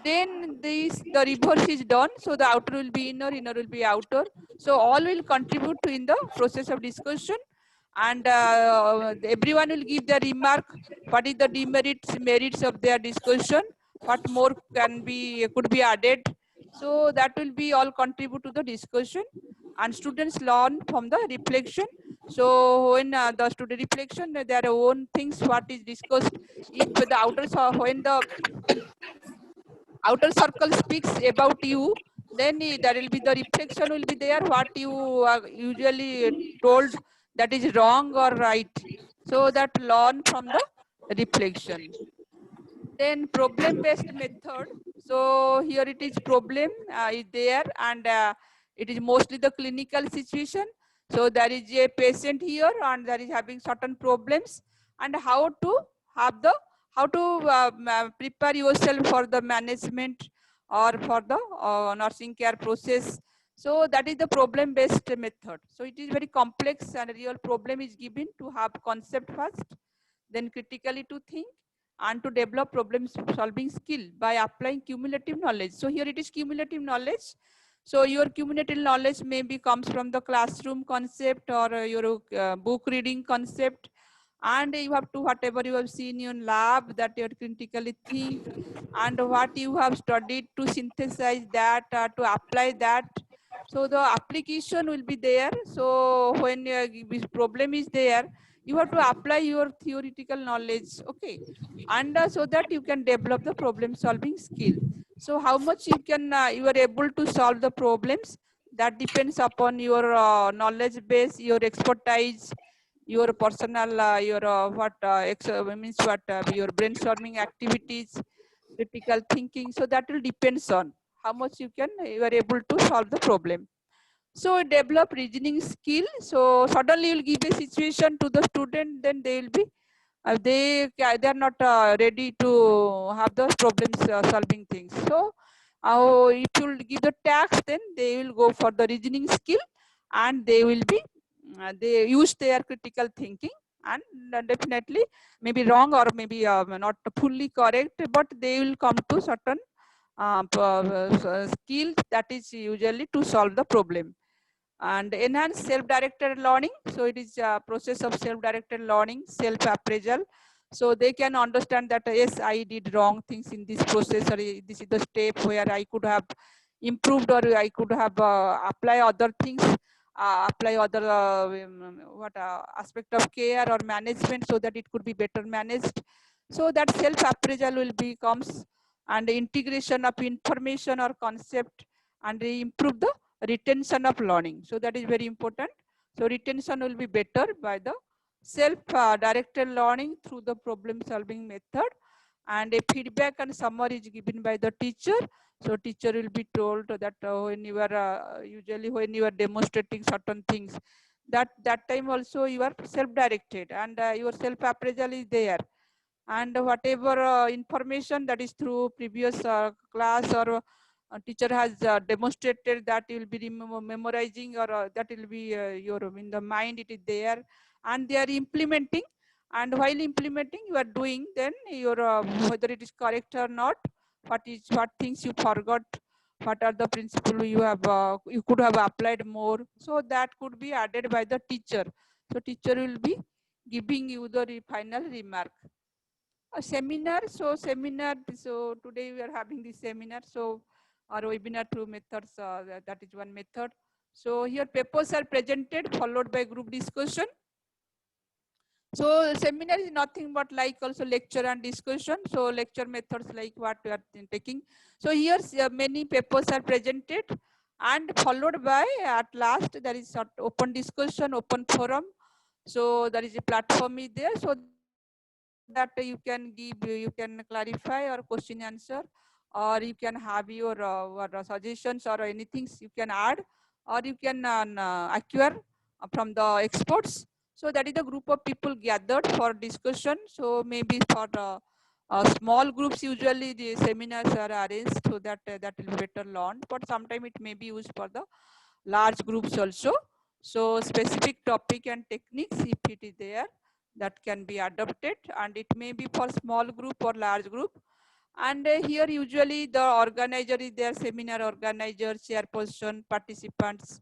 Speaker 2: Then the reverse is done. So the outer will be inner, inner will be outer. So all will contribute to in the process of discussion, and everyone will give their remark. What is the demerits, merits of their discussion? What more could be added? So that will be all contribute to the discussion, and students learn from the reflection. So when the student reflection, their own things what is discussed. If the outer, when the outer circle speaks about you, then there will be the reflection will be there, what you are usually told that is wrong or right. So that learn from the reflection. Then problem based method. So here it is problem is there, and it is mostly the clinical situation. So there is a patient here and there is having certain problems, and how to have the prepare yourself for the management or for the nursing care process. So that is the problem based method. So it is very complex and a real problem is given to have concept first, then critically to think and to develop problem solving skill by applying cumulative knowledge. So here it is cumulative knowledge. So your cumulative knowledge maybe comes from the classroom concept or your book reading concept, and you have to whatever you have seen in lab that you critically think, and what you have studied to synthesize that, to apply that. So the application will be there. So when this problem is there, you have to apply your theoretical knowledge, okay, and so that you can develop the problem solving skill. So how much you can you are able to solve the problems, that depends upon your knowledge base, your expertise, your personal your means what your brainstorming activities, critical thinking. So that will depends on how much you are able to solve the problem. So develop reasoning skill. So suddenly you will give a situation to the student, then they will be they are not ready to have those problems solving things. So If you give the task, then they will go for the reasoning skill, and they will be they use their critical thinking, and definitely maybe wrong or maybe not fully correct, but they will come to certain skills that is usually to solve the problem. And enhance self-directed learning. So it is a process of self-directed learning, self-appraisal. So they can understand that yes, I did wrong things in this process, or this is the step where I could have improved, or I could have apply other things, apply other aspect of care or management, so that it could be better managed. So that self-appraisal will becomes, and integration of information or concept, and improve the retention of learning. So that is very important. So retention will be better by the self-directed learning through the problem solving method, and a feedback and summary is given by the teacher. So teacher will be told that when you are usually when you are demonstrating certain things, that time also you are self-directed, and your self-appraisal is there, and whatever information that is through previous class or teacher has demonstrated, that you will be memorizing, or that will be your in the mind, it is there, and they are implementing. And while implementing, you are doing then your whether it is correct or not, what things you forgot, what are the principle you have you could have applied more, so that could be added by the teacher. So teacher will be giving you the final remark. A seminar. So seminar, so today we are having this seminar. So our webinar through methods, that is one method. So here papers are presented followed by group discussion. So seminar is nothing but like also lecture and discussion. So lecture methods like what we are taking. So here many papers are presented, and followed by at last there is open discussion, open forum. So there is a platform is there, so that you can give, you can clarify or question answer, or you can have your suggestions or anything you can add, or you can acquire from the experts. So that is the group of people gathered for discussion. So maybe for small groups, usually the seminars are arranged, so that that will be better learned, but sometimes it may be used for the large groups also. So specific topic and techniques, if it is there, that can be adopted, and it may be for small group or large group. And here usually the organizer is there, seminar organizer, chairperson, participants,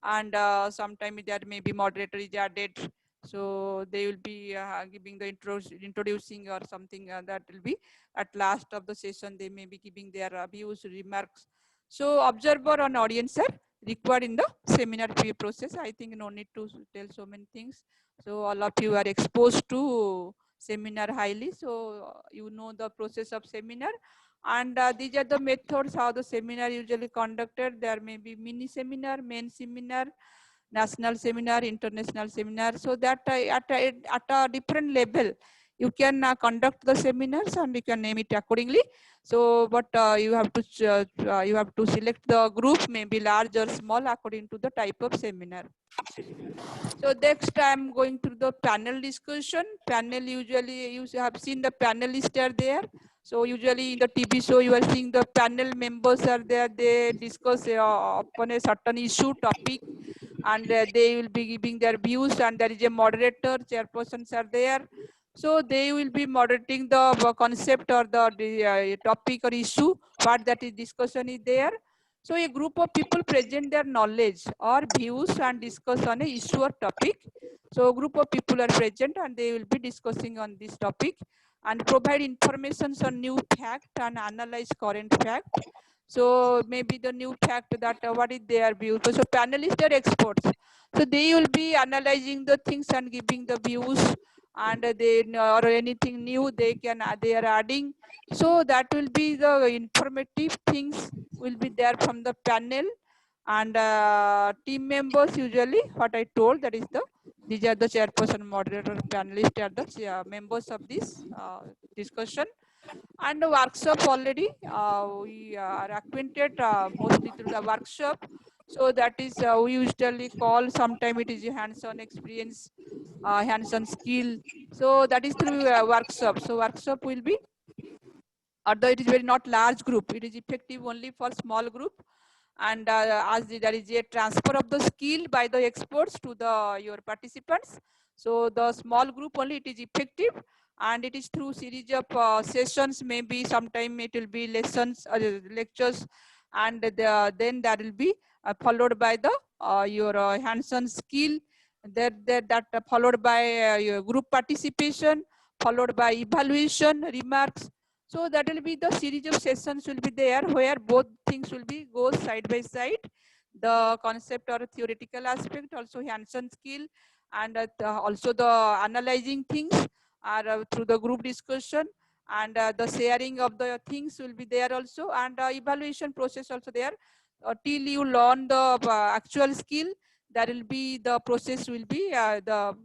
Speaker 2: and sometimes there may be moderator is added. So they will be giving the introducing or something, that will be at last of the session, they may be giving their views, remarks. So observer and audience are required in the seminar process. I think no need to tell so many things. So all of you are exposed to seminar highly, so you know the process of seminar. And these are the methods how the seminar usually conducted. There may be mini seminar, main seminar, national seminar, international seminar. So that at a different level, you can conduct the seminars, and you can name it accordingly. So, but you have to select the group, maybe large or small, according to the type of seminar. So next I am going through the panel discussion. Panel, usually you have seen the panelists are there. So usually in the TV show you are seeing the panel members are there. They discuss upon a certain issue, topic, and they will be giving their views, and there is a moderator, chairpersons are there. So they will be moderating the concept or the topic or issue, what that is discussion is there. So a group of people present their knowledge or views and discuss on a issue or topic. So a group of people are present, and they will be discussing on this topic and provide information on new fact and analyze current fact. So maybe the new fact that what is their view. So panelists are experts. So they will be analyzing the things and giving the views, and they or anything new they are adding. So that will be the informative things will be there from the panel. And team members, usually what I told, that is these are the chairperson, moderator, panelists are the members of this discussion. And the workshop, already we are acquainted mostly through the workshop. So that is we usually call, sometime it is a hands-on experience, hands-on skill. So that is through workshop. So workshop will be although it is very not large group, it is effective only for small group. And as there is a transfer of the skill by the experts to the your participants, so the small group only it is effective, and it is through series of sessions, maybe sometime it will be lessons or lectures, and then that will be followed by the your hands-on skill, that followed by your group participation, followed by evaluation remarks. So that will be the series of sessions will be there where both things will be go side by side. The concept or theoretical aspect, also hands-on skill, and also the analyzing things are through the group discussion, and the sharing of the things will be there also, and evaluation process also there. Till you learn the actual skill, there will be the process will be the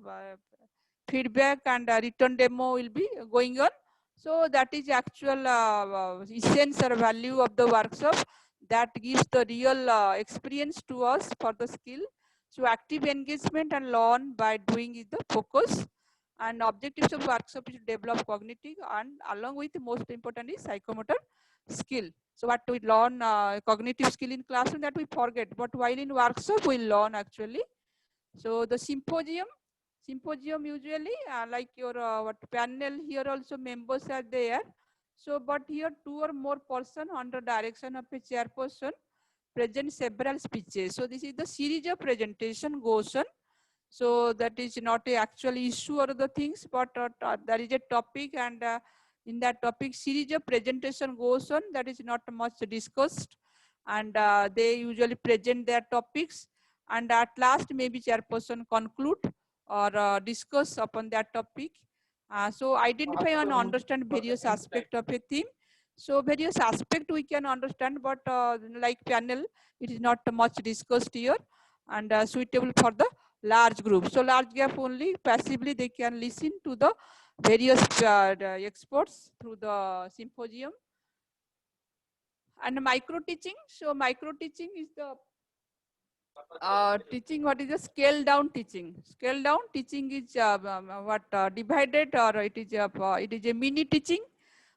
Speaker 2: feedback and return demo will be going on. So that is actual essence or value of the workshop, that gives the real experience to us for the skill. So active engagement and learn by doing is the focus, and objectives of workshop is to develop cognitive and along with the most important is psychomotor skill. So what we learn cognitive skill in classroom that we forget, but while in workshop we learn actually. So the symposium usually like your what panel here also members are there. So but here 2 or more person under direction of a chairperson present several speeches. So this is the series of presentation goes on. So that is not a actual issue or the things, but there is a topic, and in that topic series of presentation goes on, that is not much discussed, and they usually present their topics, and at last maybe chairperson conclude or discuss upon that topic. So identify and understand various aspects of a theme. So various aspect we can understand, but like panel, it is not much discussed here, and suitable for the large group. So large gap only passively they can listen to the various the experts through the symposium. And micro teaching. So micro teaching is the teaching, what is the scale down teaching. Scale down teaching is divided, or it is a mini teaching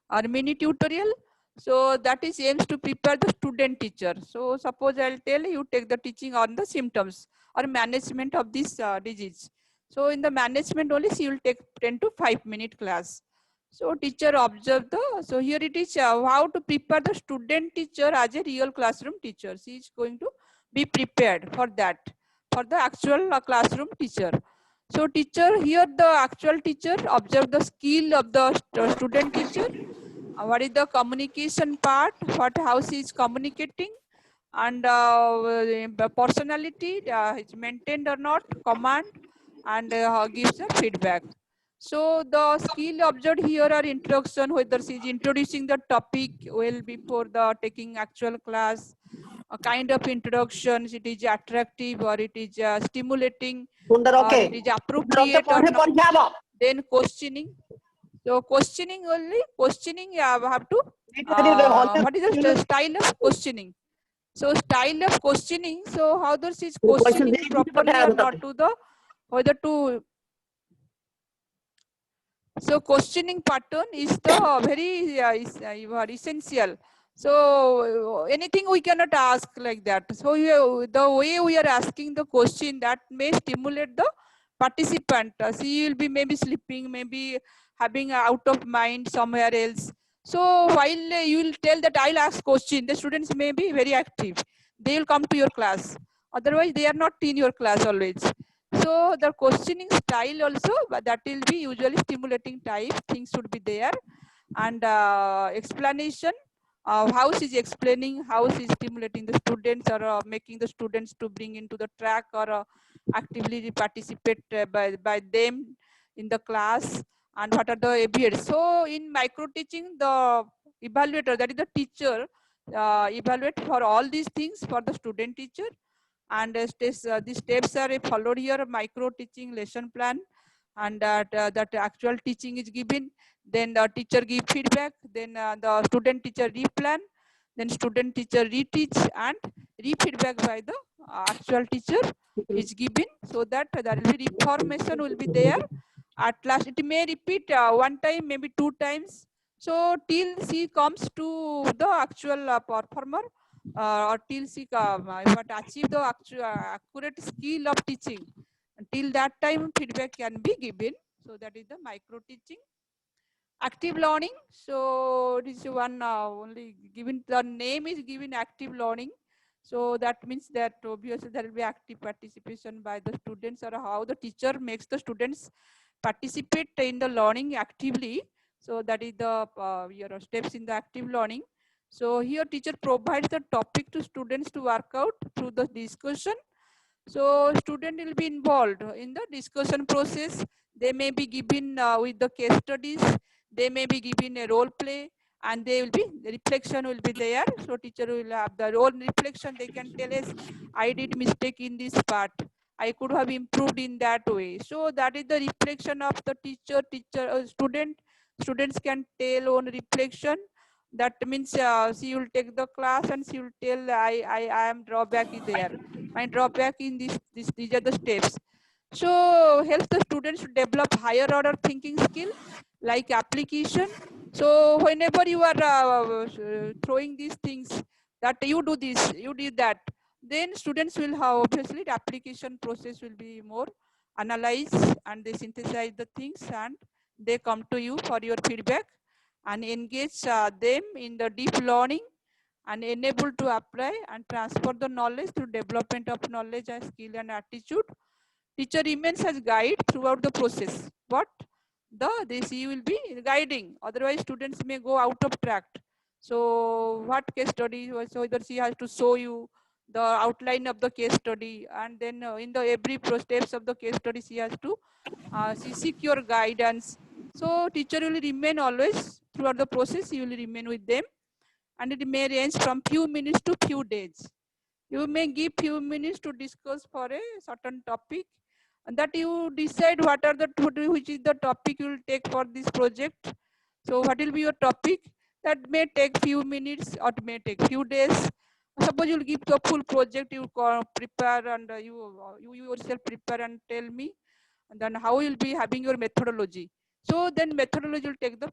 Speaker 2: or mini tutorial. So that is aims to prepare the student teacher. So suppose I'll tell you, take the teaching on the symptoms or management of this disease. So in the management only she will take 10 to 5 minute class. So teacher observe the, so here it is how to prepare the student teacher as a real classroom teacher. She is going to be prepared for that, for the actual classroom teacher. So teacher, here the actual teacher observe the skill of the student teacher. What is the communication part, how she is communicating, and personality is maintained or not, command, and gives a feedback. So the skill observed here are introduction, whether she is introducing the topic well before the taking actual class, a kind of introduction, it is attractive or it is stimulating, or it is appropriate or not. Then questioning. So questioning only, questioning you have to, what is the style of questioning? So style of questioning, so how does is questioning properly or not to the, whether to, so questioning pattern is the very essential. So anything we cannot ask like that. So the way we are asking the question, that may stimulate the participant. She will be maybe sleeping, maybe having out of mind somewhere else. So while you will tell that I'll ask question, the students may be very active. They will come to your class. Otherwise, they are not in your class always. So the questioning style also, that will be usually stimulating type, things should be there. And explanation, how she is explaining, how she is stimulating the students, or making the students to bring into the track, or actively participate by them in the class, and what are the behaviors. So in micro teaching, the evaluator, that is the teacher, evaluate for all these things for the student teacher. And these steps are followed here, micro teaching lesson plan, and that actual teaching is given, then the teacher give feedback, then the student teacher replan, then student teacher reteach, and re-feedback by the actual teacher is given, so that there will be reformation will be there. At last it may repeat one time, maybe 2 times, So till she comes to the actual performer, or till she what achieve the actual accurate skill of teaching, until that time feedback can be given. So that is the micro teaching. Active learning, so this is one only given, the name is given active learning. So that means that obviously there will be active participation by the students, or how the teacher makes the students participate in the learning actively. So that is the your steps in the active learning. So here teacher provides the topic to students to work out through the discussion. So student will be involved in the discussion process. They may be given with the case studies, they may be given a role play, and they will be, the reflection will be there. So teacher will have the role reflection. They can tell us, I did mistake in this part, I could have improved in that way. So that is the reflection of the student. Students can tell on reflection. That means she will take the class and she will tell, I am drawback is there. My drawback in these are the steps. So helps the students to develop higher order thinking skill like application. So whenever you are throwing these things, that you do this, you did that, then students will have, obviously the application process will be more analyze, and they synthesize the things, and they come to you for your feedback, and engage them in the deep learning, and enable to apply and transfer the knowledge through development of knowledge and skill and attitude. Teacher remains as guide throughout the process, but this he will be guiding, otherwise students may go out of track. So what case study, so whether she has to show you the outline of the case study, and then in the every steps of the case study she has to she seek your guidance. So teacher will remain always throughout the process, he will remain with them, and it may range from few minutes to few days. You may give few minutes to discuss for a certain topic, and that you decide what are the, which is the topic you will take for this project. So what will be your topic? That may take few minutes or it may take few days. Suppose you will give the full project, you prepare, and you yourself prepare and tell me, and then how you will be having your methodology. So then methodology will take the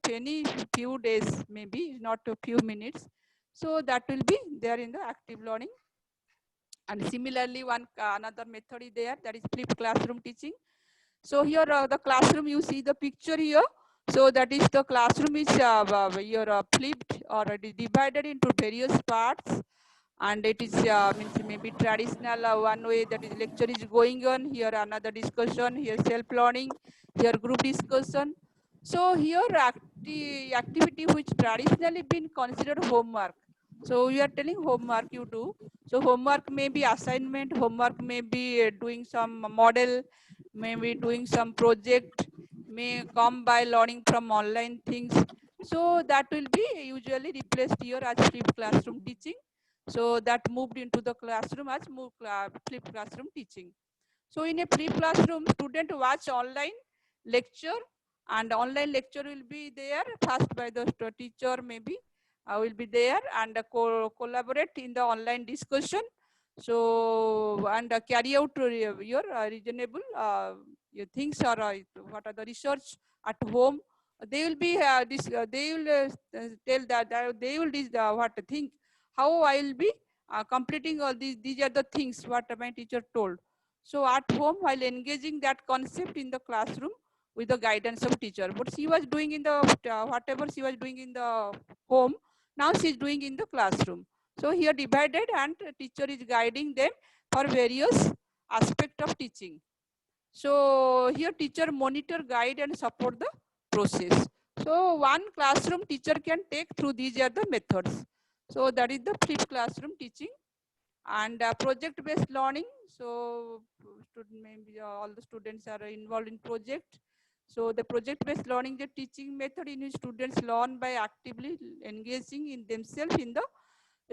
Speaker 2: few days, maybe not a few minutes. So that will be there in the active learning. And similarly, one another method is there, that is flipped classroom teaching. So here the classroom, you see the picture here. So that is the classroom is flipped, or it is divided into various parts, and it is means maybe traditional one way, that is lecture is going on, here another discussion, here self learning, here group discussion. So here activity which traditionally been considered homework, so you are telling homework you do. So homework may be assignment, homework may be doing some model, maybe doing some project, may come by learning from online things. So that will be usually replaced here as flipped classroom teaching. So that moved into the classroom as flipped classroom teaching. So in a flipped classroom, student watch online lecture, and online lecture will be there first by the teacher, maybe will be there, and collaborate in the online discussion. So and carry out your reasonable your things, or what are the research at home. They will be they will tell that they will what think, how I will be completing all these. These are the things what my teacher told. So at home, while engaging that concept in the classroom with the guidance of teacher, what she was doing in the whatever she was doing in the home, now she is doing in the classroom. So here divided, and teacher is guiding them for various aspect of teaching. So here teacher monitor, guide, and support the process. So one classroom teacher can take through these are the methods. So that is the flipped classroom teaching. And project based learning, so maybe all the students are involved in project. So the project based learning, the teaching method in which students learn by actively engaging in themselves in the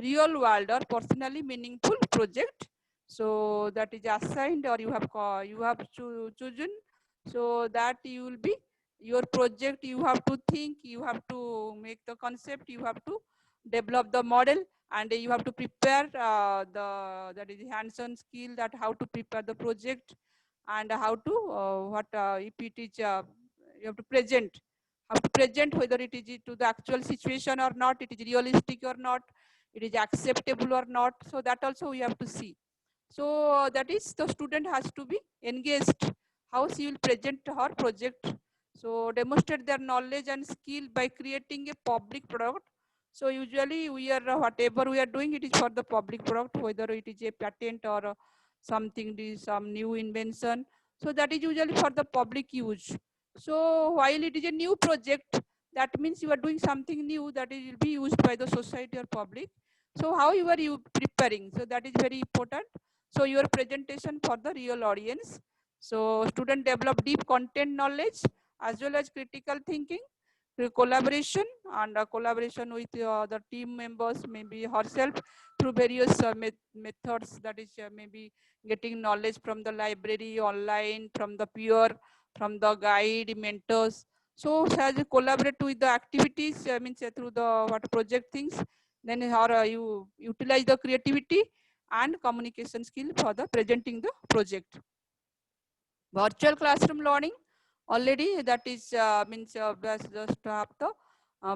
Speaker 2: real world or personally meaningful project. So that is assigned, or you have chosen. So that you will be your project, you have to think, you have to make the concept, you have to develop the model, and you have to prepare the, that is hands-on skill, that how to prepare the project, and how to if it is you have to present, have to present whether it is to the actual situation or not, it is realistic or not, it is acceptable or not. So that also we have to see. So that is the student has to be engaged, how she will present her project. So demonstrate their knowledge and skill by creating a public product. So usually we are, whatever we are doing, it is for the public product, whether it is a patent or something, some new invention. So that is usually for the public use. So while it is a new project, that means you are doing something new that will be used by the society or public. So how you are preparing? So that is very important. So your presentation for the real audience. So student develop deep content knowledge as well as critical thinking, collaboration, and collaboration with the team members, maybe herself, through various methods, that is maybe getting knowledge from the library, online, from the peer, from the guide, mentors. So as you collaborate with the activities, means through the what project things, then you utilize the creativity and communication skill for the presenting the project. Virtual classroom learning, already that is means just have the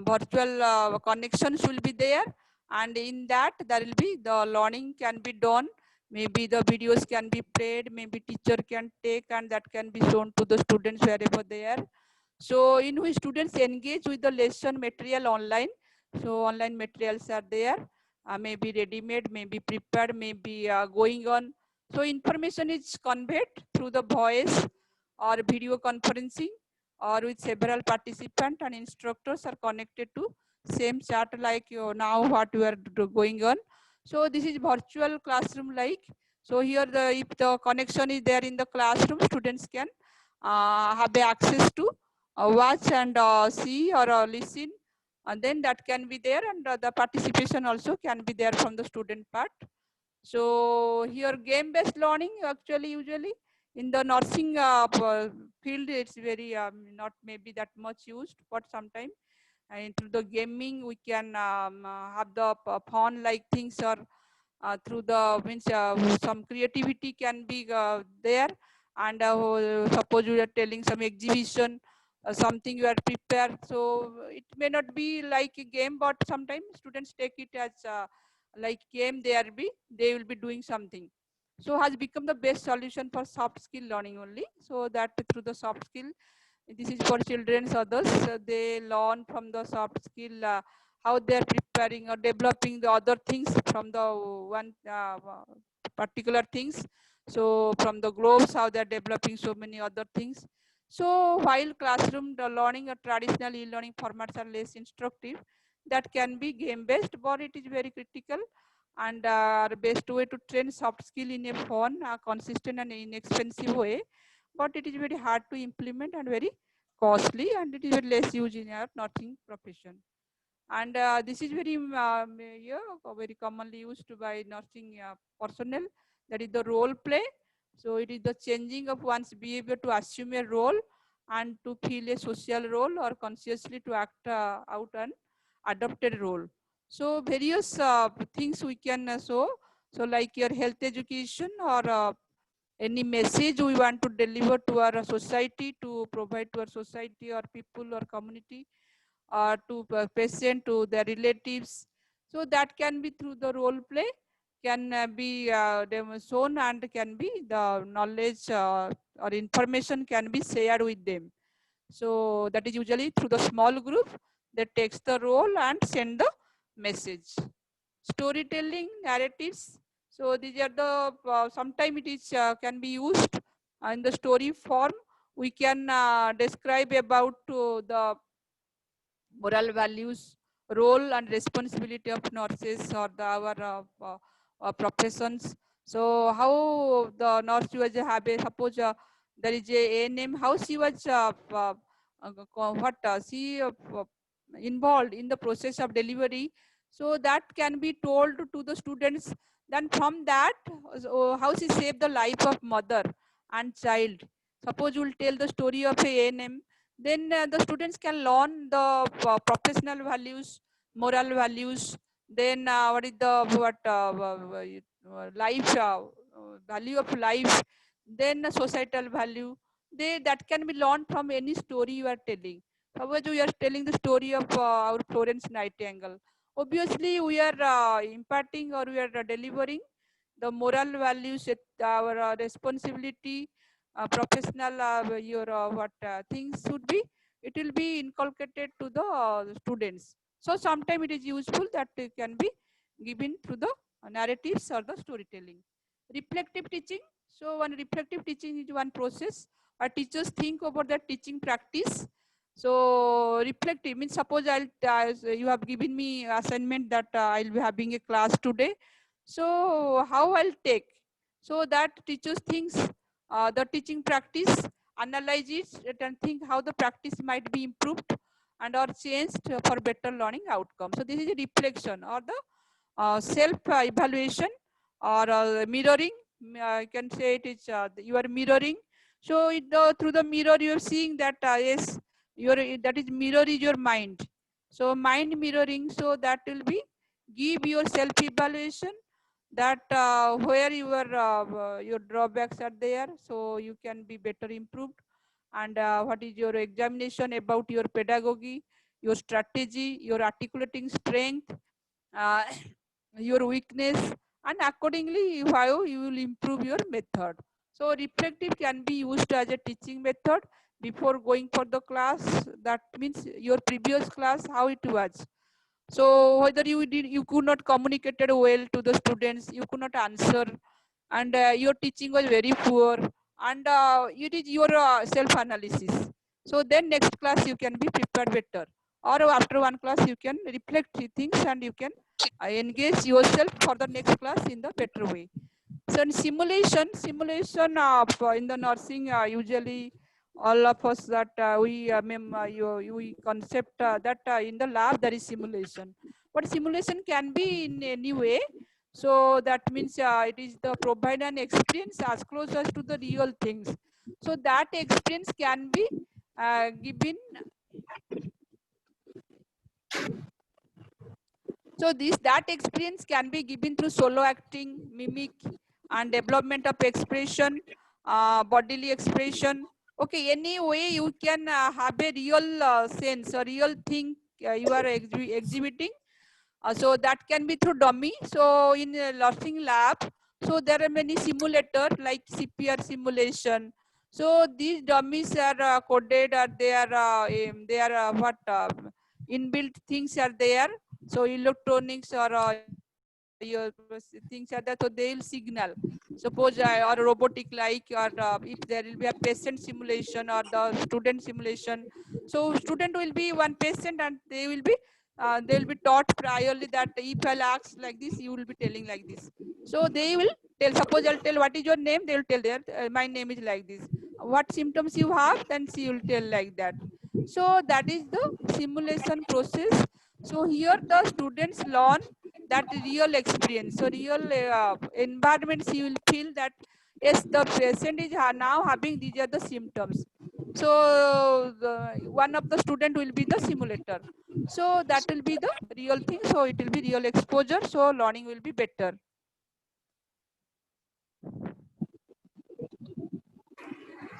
Speaker 2: virtual connections will be there, and in that there will be the learning can be done. Maybe the videos can be played, maybe teacher can take, and that can be shown to the students wherever they are. So in which students engage with the lesson material online. So online materials are there, maybe ready-made, maybe prepared, maybe going on. So information is conveyed through the voice or video conferencing, or with several participants and instructors are connected to same chat, like now what we are going on. So this is virtual classroom like. So here if the connection is there in the classroom, students can have access to watch and see or listen, and then that can be there, and the participation also can be there from the student part. So here game-based learning, actually usually in the nursing field, it's very not maybe that much used, but sometimes into the gaming we can have the fun like things, or through the means some creativity can be there, and suppose you are telling some exhibition, something you are prepared, so it may not be like a game, but sometimes students take it as like game, they will be doing something. So has become the best solution for soft skill learning only. So that through the soft skill, this is for children's others, they learn from the soft skill, how they are preparing or developing the other things from the one particular things. So from the globes, how they are developing so many other things. So while classroom the learning or traditional e-learning formats are less instructive, that can be game based, but it is very critical, and the best way to train soft skill in a fun, consistent and inexpensive way. But it is very hard to implement and very costly, and it is very less used in our nursing profession. And this is very very commonly used by nursing personnel, that is the role play. So it is the changing of one's behavior to assume a role and to feel a social role, or consciously to act out an adopted role. So various things we can show. So like your health education, or any message we want to deliver to our society, to provide to our society or people or community, or to patient, to their relatives. So that can be through the role play, can be shown, and can be the knowledge or information can be shared with them. So that is usually through the small group that takes the role and send the message. Storytelling, narratives. So these are the, sometimes it is can be used in the story form. We can describe about the moral values, role and responsibility of nurses, or our professions. So how the nurse was have a, suppose there is a name, how she was she involved in the process of delivery. So that can be told to the students. Then from that, how she saved the life of mother and child. Suppose you will tell the story of a ANM, then the students can learn the professional values, moral values, then what is the life value of life, then societal value. That can be learned from any story you are telling. Suppose we are telling the story of our Florence Nightingale. Obviously, we are imparting or we are delivering the moral values, our responsibility, professional, your what things should be. It will be inculcated to the students. So sometimes it is useful that it can be given through the narratives or the storytelling. Reflective teaching. So one reflective teaching is one process. Our teachers think about their teaching practice. So reflective means suppose you have given me assignment that I'll be having a class today. So how I'll take? So that teachers thinks the teaching practice, analyze it and think how the practice might be improved and or changed for better learning outcome. So this is a reflection or the self evaluation or mirroring. I can say it is you are mirroring. So through the mirror you are seeing that yes, that is mirror is your mind. So mind mirroring. So that will be give your self evaluation that where your drawbacks are there, so you can be better improved, and what is your examination about your pedagogy, your strategy, your articulating strength, uh, your weakness, and accordingly how you will improve your method. So reflective can be used as a teaching method before going for the class. That means your previous class how it was. So whether you could not communicated well to the students, you could not answer, and your teaching was very poor, and it is your self analysis. So then next class you can be prepared better, or after one class you can reflect things and you can engage yourself for the next class in the better way. So in simulation of in the nursing, usually all of us that we concept that in the lab there is simulation, but simulation can be in any way. So that means it is the provide an experience as close as to the real things. So that experience can be given. So that experience can be given through solo acting, mimic, and development of expression, bodily expression. Okay, any way you can have a real sense or real thing you are exhibiting. So that can be through dummy. So in a learning lab, so there are many simulator like CPR simulation. So these dummies are coded, or they are what inbuilt things are there. So electronics or your things are there, so they will signal. Suppose or robotic like, or if there will be a patient simulation or the student simulation. So student will be one patient and they will be taught priorly that if I'll ask like this, you will be telling like this. So they will tell, suppose I'll tell what is your name, they will tell there, my name is like this. What symptoms you have, then she will tell like that. So that is the simulation process. So here the students learn that real experience. So real environments, you will feel that yes, the patient is now having these are the symptoms. So one of the student will be the simulator. So that will be the real thing. So it will be real exposure. So learning will be better.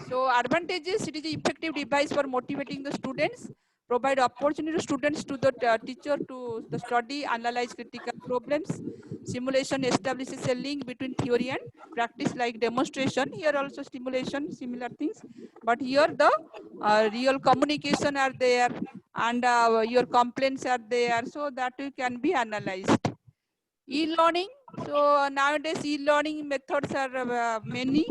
Speaker 2: So advantages, it is an effective device for motivating the students, provide opportunity to students to the teacher to the study, analyze critical problems. Simulation establishes a link between theory and practice like demonstration. Here also stimulation, similar things. But here the real communication are there, and your complaints are there. So that can be analyzed. E-learning. So nowadays e-learning methods are many.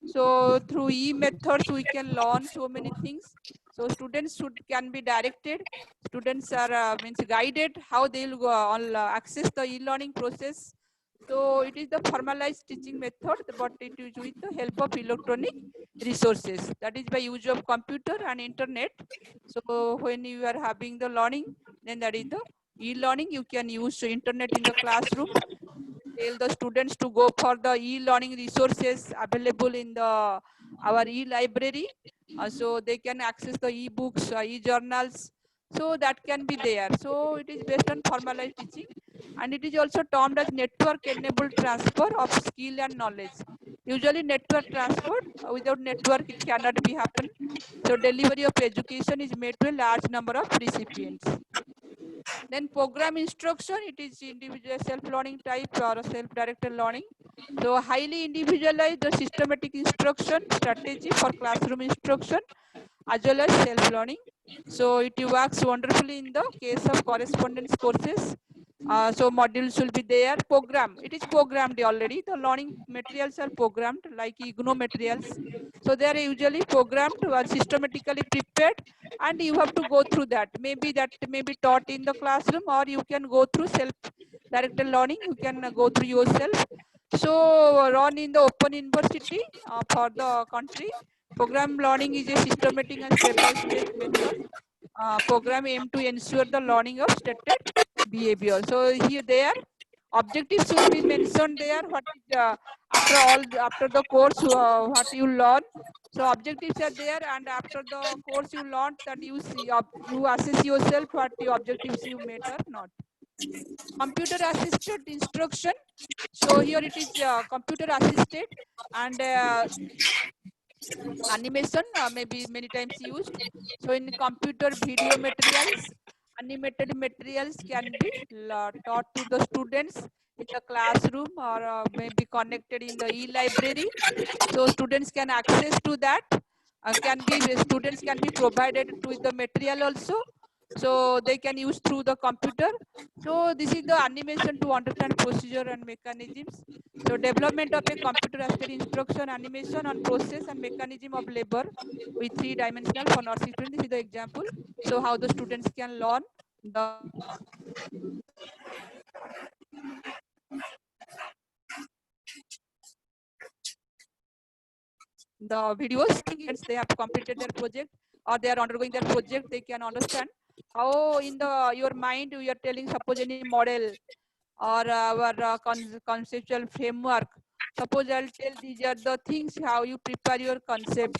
Speaker 2: So through e-methods we can learn so many things. So students can be directed. Students are means guided how they will access the e-learning process. So it is the formalized teaching method, but it is with the help of electronic resources. That is by use of computer and internet. So when you are having the learning, then that is the e-learning. You can use internet in the classroom. Tell the students to go for the e-learning resources available in the our e-library. So they can access the e-books, e-journals. So that can be there. So it is based on formalized teaching, and it is also termed as network enabled transfer of skill and knowledge. Usually network transport, without network it cannot be happen. So delivery of education is made to a large number of recipients. Then program instruction, it is individual self-learning type or self-directed learning. So highly individualized the systematic instruction strategy for classroom instruction as well as self-learning. So it works wonderfully in the case of correspondence courses. So modules will be there. Program, it is programmed already. The learning materials are programmed like IGNO materials. So they are usually programmed or systematically prepared, and you have to go through that. Maybe that may be taught in the classroom, or you can go through self-directed learning. You can go through yourself. So run in the Open University for the country. Program learning is a systematic and step-by-step method. Program aim to ensure the learning of stated behavior. So here there objectives should be mentioned there. What is after the course what you learn. So objectives are there, and after the course you learn that you see you assess yourself what the objectives you met or not. Computer assisted instruction. So here it is computer assisted, and animation maybe many times used. So in computer video materials, animated materials can be taught to the students in the classroom, or maybe connected in the e-library. So students can access to that. Students can be provided with the material also. So they can use through the computer. So this is the animation to understand procedure and mechanisms. So development of a computer assisted instruction animation on process and mechanism of labor with 3-dimensional for nursing students. This is the example. So how the students can learn the videos. Once they have completed their project or they are undergoing their project, they can understand how in your mind you are telling, suppose any model or our conceptual framework. Suppose I'll tell these are the things how you prepare your concept.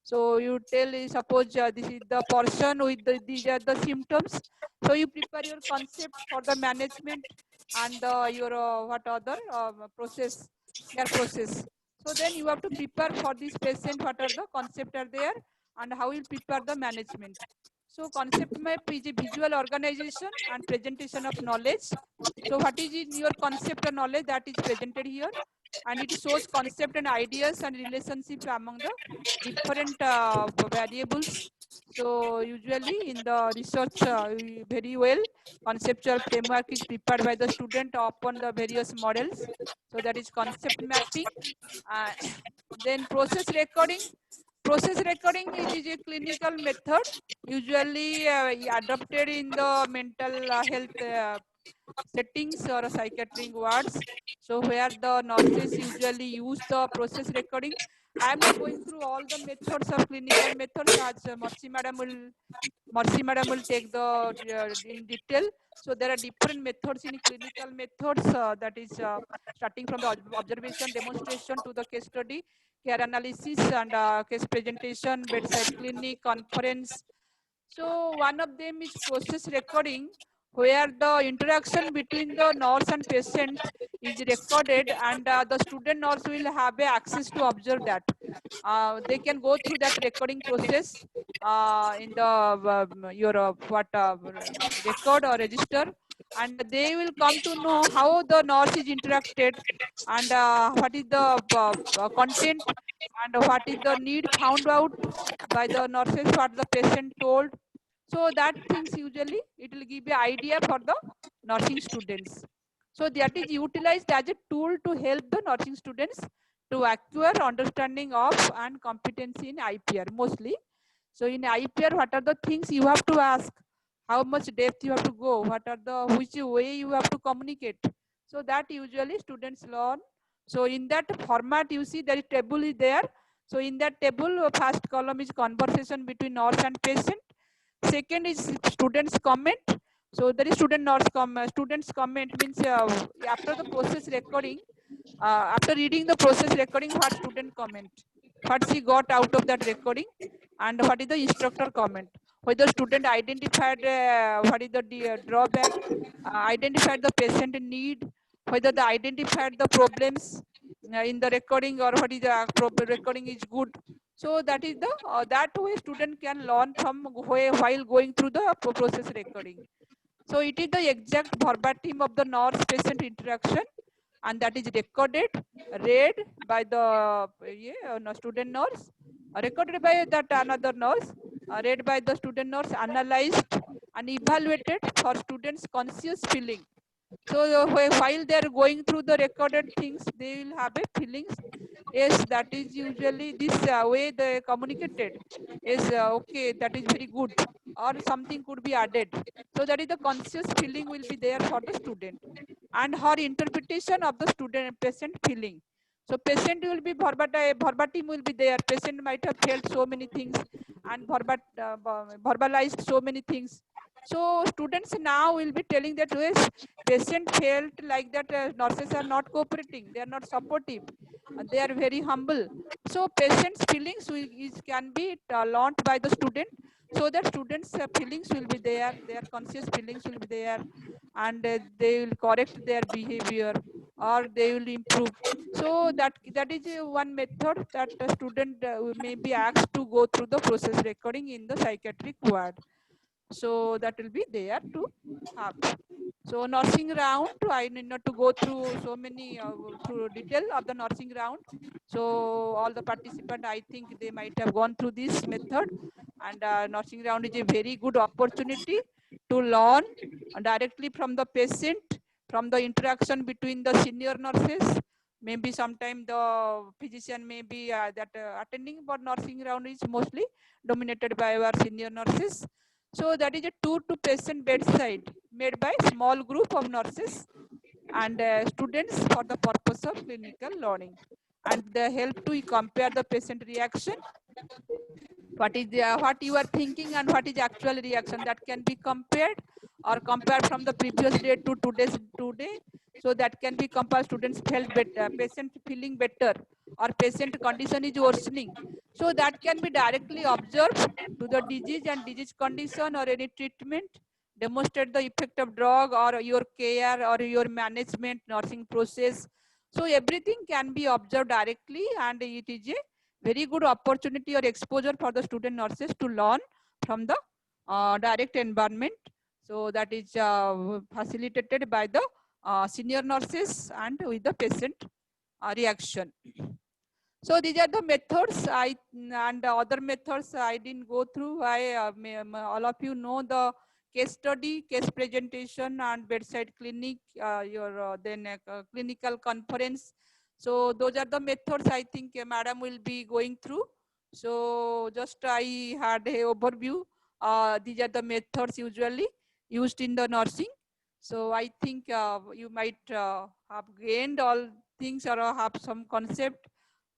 Speaker 2: So you tell, suppose this is the person with these are the symptoms. So you prepare your concept for the management and your what other process, care process. So then you have to prepare for this patient, what are the concept are there and how you prepare the management. So concept map is a visual organization and presentation of knowledge. So what is in your concept or knowledge that is presented here, and it shows concept and ideas and relationships among the different variables. So usually in the research very well conceptual framework is prepared by the student upon the various models. So that is concept mapping. Then process recording. Process recording it is a clinical method usually adopted in the mental health settings or psychiatric wards. So where the nurses usually use the process recording. I am not going through all the methods of clinical methods, as Mercy madam will take the in detail. So there are different methods in clinical methods that is starting from the observation, demonstration to the case study, care analysis, and case presentation, bedside clinic, conference. So one of them is process recording, where the interaction between the nurse and patient is recorded, and the student nurse will have access to observe that. They can go through that recording process in the your record or register, and they will come to know how the nurse is interacted, and what is the content, and what is the need found out by the nurses, what the patient told. So that things usually it will give an idea for the nursing students. So that is utilized as a tool to help the nursing students to acquire understanding of and competency in IPR mostly. So in IPR, what are the things you have to ask? How much depth you have to go? What are the which way you have to communicate? So that usually students learn. So in that format, you see that table is there. So in that table, first column is conversation between nurse and patient. Second is students comment. So there is students comment means after the process recording, after reading the process recording, what student comment, what she got out of that recording, and what is the instructor comment. Whether student identified what is the drawback, identified the patient need, whether they identified the problems, in the recording, or what is the proper recording is good. So that is the that way student can learn from while going through the process recording. So it is the exact verbatim of the nurse patient interaction, and that is recorded, read by the student nurse, recorded by that another nurse, read by the student nurse, analyzed and evaluated for students' conscious feeling. So while they are going through the recorded things, they will have a feelings. Yes, that is usually this way they communicated. Yes, okay, that is very good, or something could be added. So that is the conscious feeling will be there for the student, and her interpretation of the student patient feeling. So patient will be verbatim will be there. Patient might have felt so many things and verbalized so many things. So students now will be telling that yes, patient felt like that nurses are not cooperating, they are not supportive, they are very humble. So patient's feelings can be learned by the student, so that students' feelings will be there, their conscious feelings will be there, and they will correct their behavior, or they will improve. So that is one method that the student may be asked to go through the process recording in the psychiatric ward. So that will be there to have. So nursing round, I need not to go through so many through detail of the nursing round. So all the participants, I think they might have gone through this method, and nursing round is a very good opportunity to learn directly from the patient, from the interaction between the senior nurses. Maybe sometime the physician may be attending, but nursing round is mostly dominated by our senior nurses. So that is a tour to patient bedside made by small group of nurses and students for the purpose of clinical learning, and they help to compare the patient reaction. What is what you are thinking and what is actual reaction, that can be compared, or compared from the previous day to today. So that can be compared. Students felt better, patient feeling better, or patient condition is worsening. So that can be directly observed to the disease and disease condition or any treatment, demonstrate the effect of drug or your care or your management nursing process. So everything can be observed directly, and it is a very good opportunity or exposure for the student nurses to learn from the direct environment. So that is facilitated by the senior nurses and with the patient reaction. So these are the methods. And the other methods I didn't go through. All of you know the case study, case presentation, and bedside clinic, clinical conference. So those are the methods I think madam will be going through. So just I had a overview. These are the methods usually used in the nursing. So I think you might have gained all things or have some concept.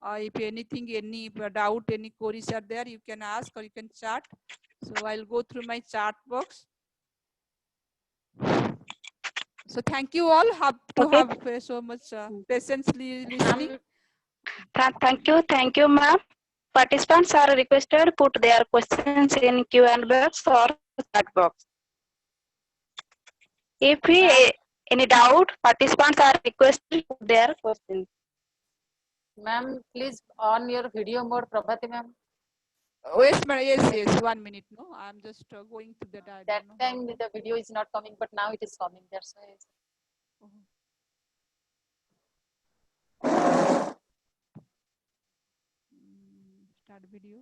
Speaker 2: If anything, any doubt, any queries are there, you can ask or you can chat. So I'll go through my chat box. So thank you all have to have so much patiently listening.
Speaker 9: Thank you, ma'am. Participants are requested to put their questions in Q&A box or chat box. If any doubt, participants are requested to put their questions.
Speaker 4: Ma'am, please on your video mode, Prabhati ma'am.
Speaker 2: Yes, 1 minute. No, I'm just going to the diagram.
Speaker 4: That time the video is not coming, but now it is coming. That's why.
Speaker 2: Start video.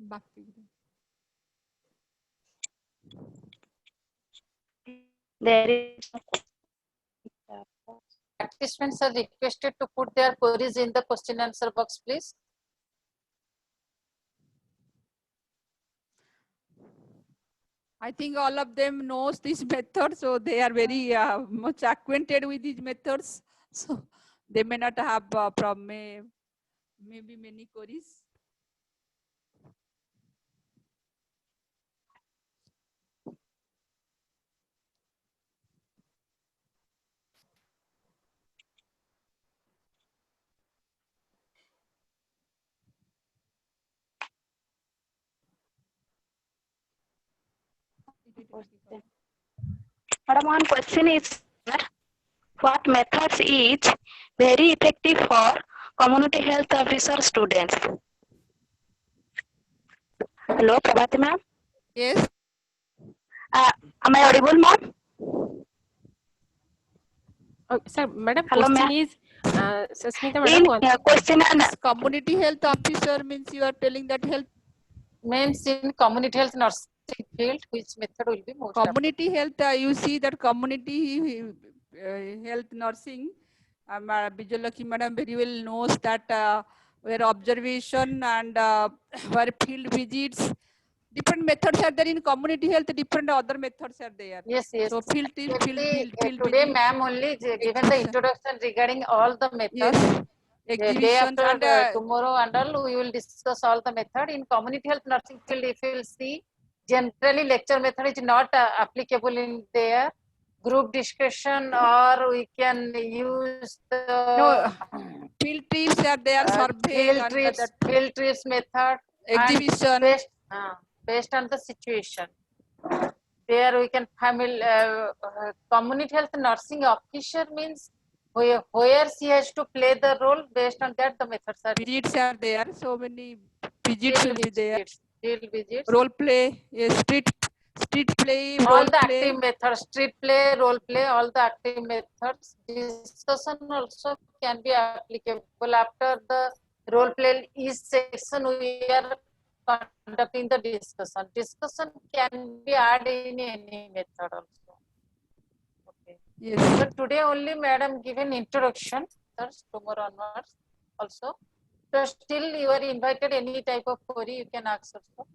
Speaker 2: Back to you.
Speaker 9: There is
Speaker 4: Participants are requested to put their queries in the question answer box, please.
Speaker 2: I think all of them knows this method, so they are very much acquainted with these methods. So they may not have maybe many queries.
Speaker 9: Madam, one question is, what methods is very effective for community health officer students? Hello, Prabhati ma'am.
Speaker 2: Yes.
Speaker 9: Am I audible, ma'am?
Speaker 5: Sir, madam,
Speaker 9: Hello,
Speaker 5: question
Speaker 9: ma'am.
Speaker 5: is, Sasmita madam,
Speaker 9: In question and
Speaker 2: This community health officer means you are telling that health.
Speaker 4: Means in community health nursing field, which method will be most
Speaker 2: Community health, you see that community health nursing, Bijolakhi madam very well knows that where observation and where field visits, different methods are there in community health, different other methods are there.
Speaker 4: Yes, yes.
Speaker 2: So field
Speaker 4: Today,
Speaker 2: visit,
Speaker 4: ma'am only given the introduction regarding all the methods.
Speaker 2: yes,
Speaker 4: Day
Speaker 2: exhibitions
Speaker 4: after
Speaker 2: and
Speaker 4: tomorrow and all, we will discuss all the method. In community health nursing field, if you will see, generally lecture method is not applicable in there. Group discussion, or we can use the
Speaker 2: field trips are there, survey and
Speaker 4: field trips method,
Speaker 2: exhibition.
Speaker 4: And based on the situation. There we can community health nursing officer means where she has to play the role. Based on that, the methods are
Speaker 2: visits are there. So many visits will be there.
Speaker 4: Field visits.
Speaker 2: Role play, yes, street play,
Speaker 4: All
Speaker 2: role
Speaker 4: the
Speaker 2: play.
Speaker 4: active methods, street play, role play, all the active methods. Discussion also can be applicable after the role play is section. We are conducting the discussion. Discussion can be added in any method also. Okay.
Speaker 2: Yes.
Speaker 4: So today only madam given introduction. Tomorrow onwards also. So still you are invited, any type of query you can ask also.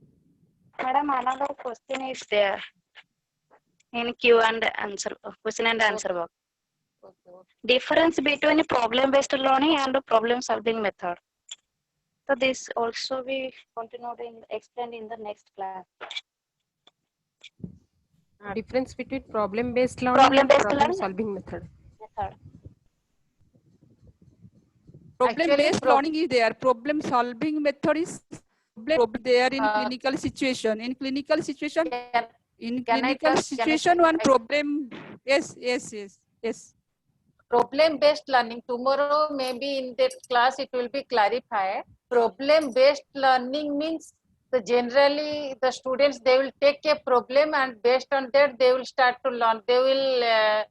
Speaker 9: Madam, another question is there in Q and answer, question and answer box.
Speaker 4: Okay.
Speaker 9: Difference between problem-based learning and problem-solving method. So this also we continued in explained in the next class.
Speaker 5: Difference between problem-based learning and problem-solving method.
Speaker 2: Problem-based learning is there. Problem-solving method is there in clinical situation. In clinical situation, one problem. Yes.
Speaker 4: Problem-based learning. Tomorrow, maybe in that class, it will be clarified. Problem-based learning means generally the students, they will take a problem and based on that they will start to learn. They will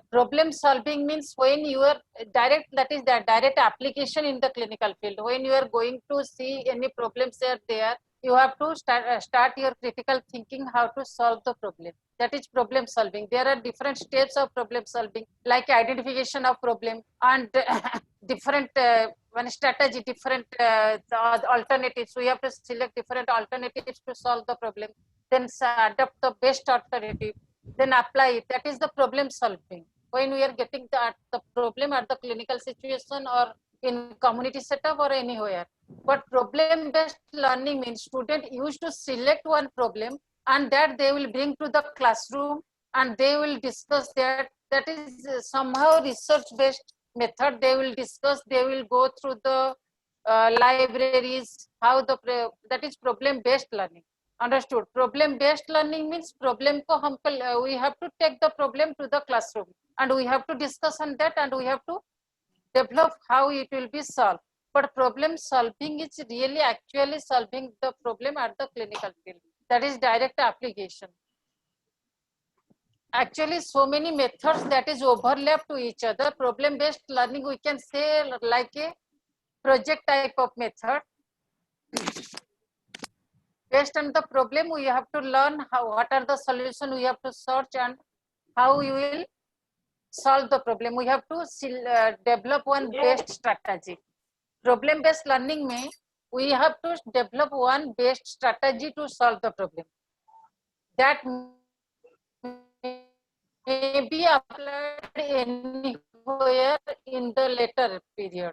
Speaker 4: problem solving means when you are direct, that is the direct application in the clinical field. When you are going to see any problems are there, you have to start your critical thinking how to solve the problem. That is problem solving. There are different stages of problem solving, like identification of problem and different one strategy, different alternatives. We have to select different alternatives to solve the problem, then adopt the best alternative, then apply it. That is the problem solving. When we are getting the problem at the clinical situation or in community setup or anywhere. But problem-based learning means student used to select one problem and that they will bring to the classroom and they will discuss that. That is somehow research-based method. They will discuss, they will go through the libraries, how that is problem-based learning. Understood? Problem-based learning means problem ko we have to take the problem to the classroom and we have to discuss on that and we have to develop how it will be solved. But problem solving is really actually solving the problem at the clinical field. That is direct application. Actually, so many methods that is overlap to each other. Problem-based learning, we can say like a project type of method. Based on the problem, we have to learn what are the solutions we have to search and how you will solve the problem. We have to develop one best strategy. Problem-based learning may we have to develop one best strategy to solve the problem. That may be applied anywhere in the later period.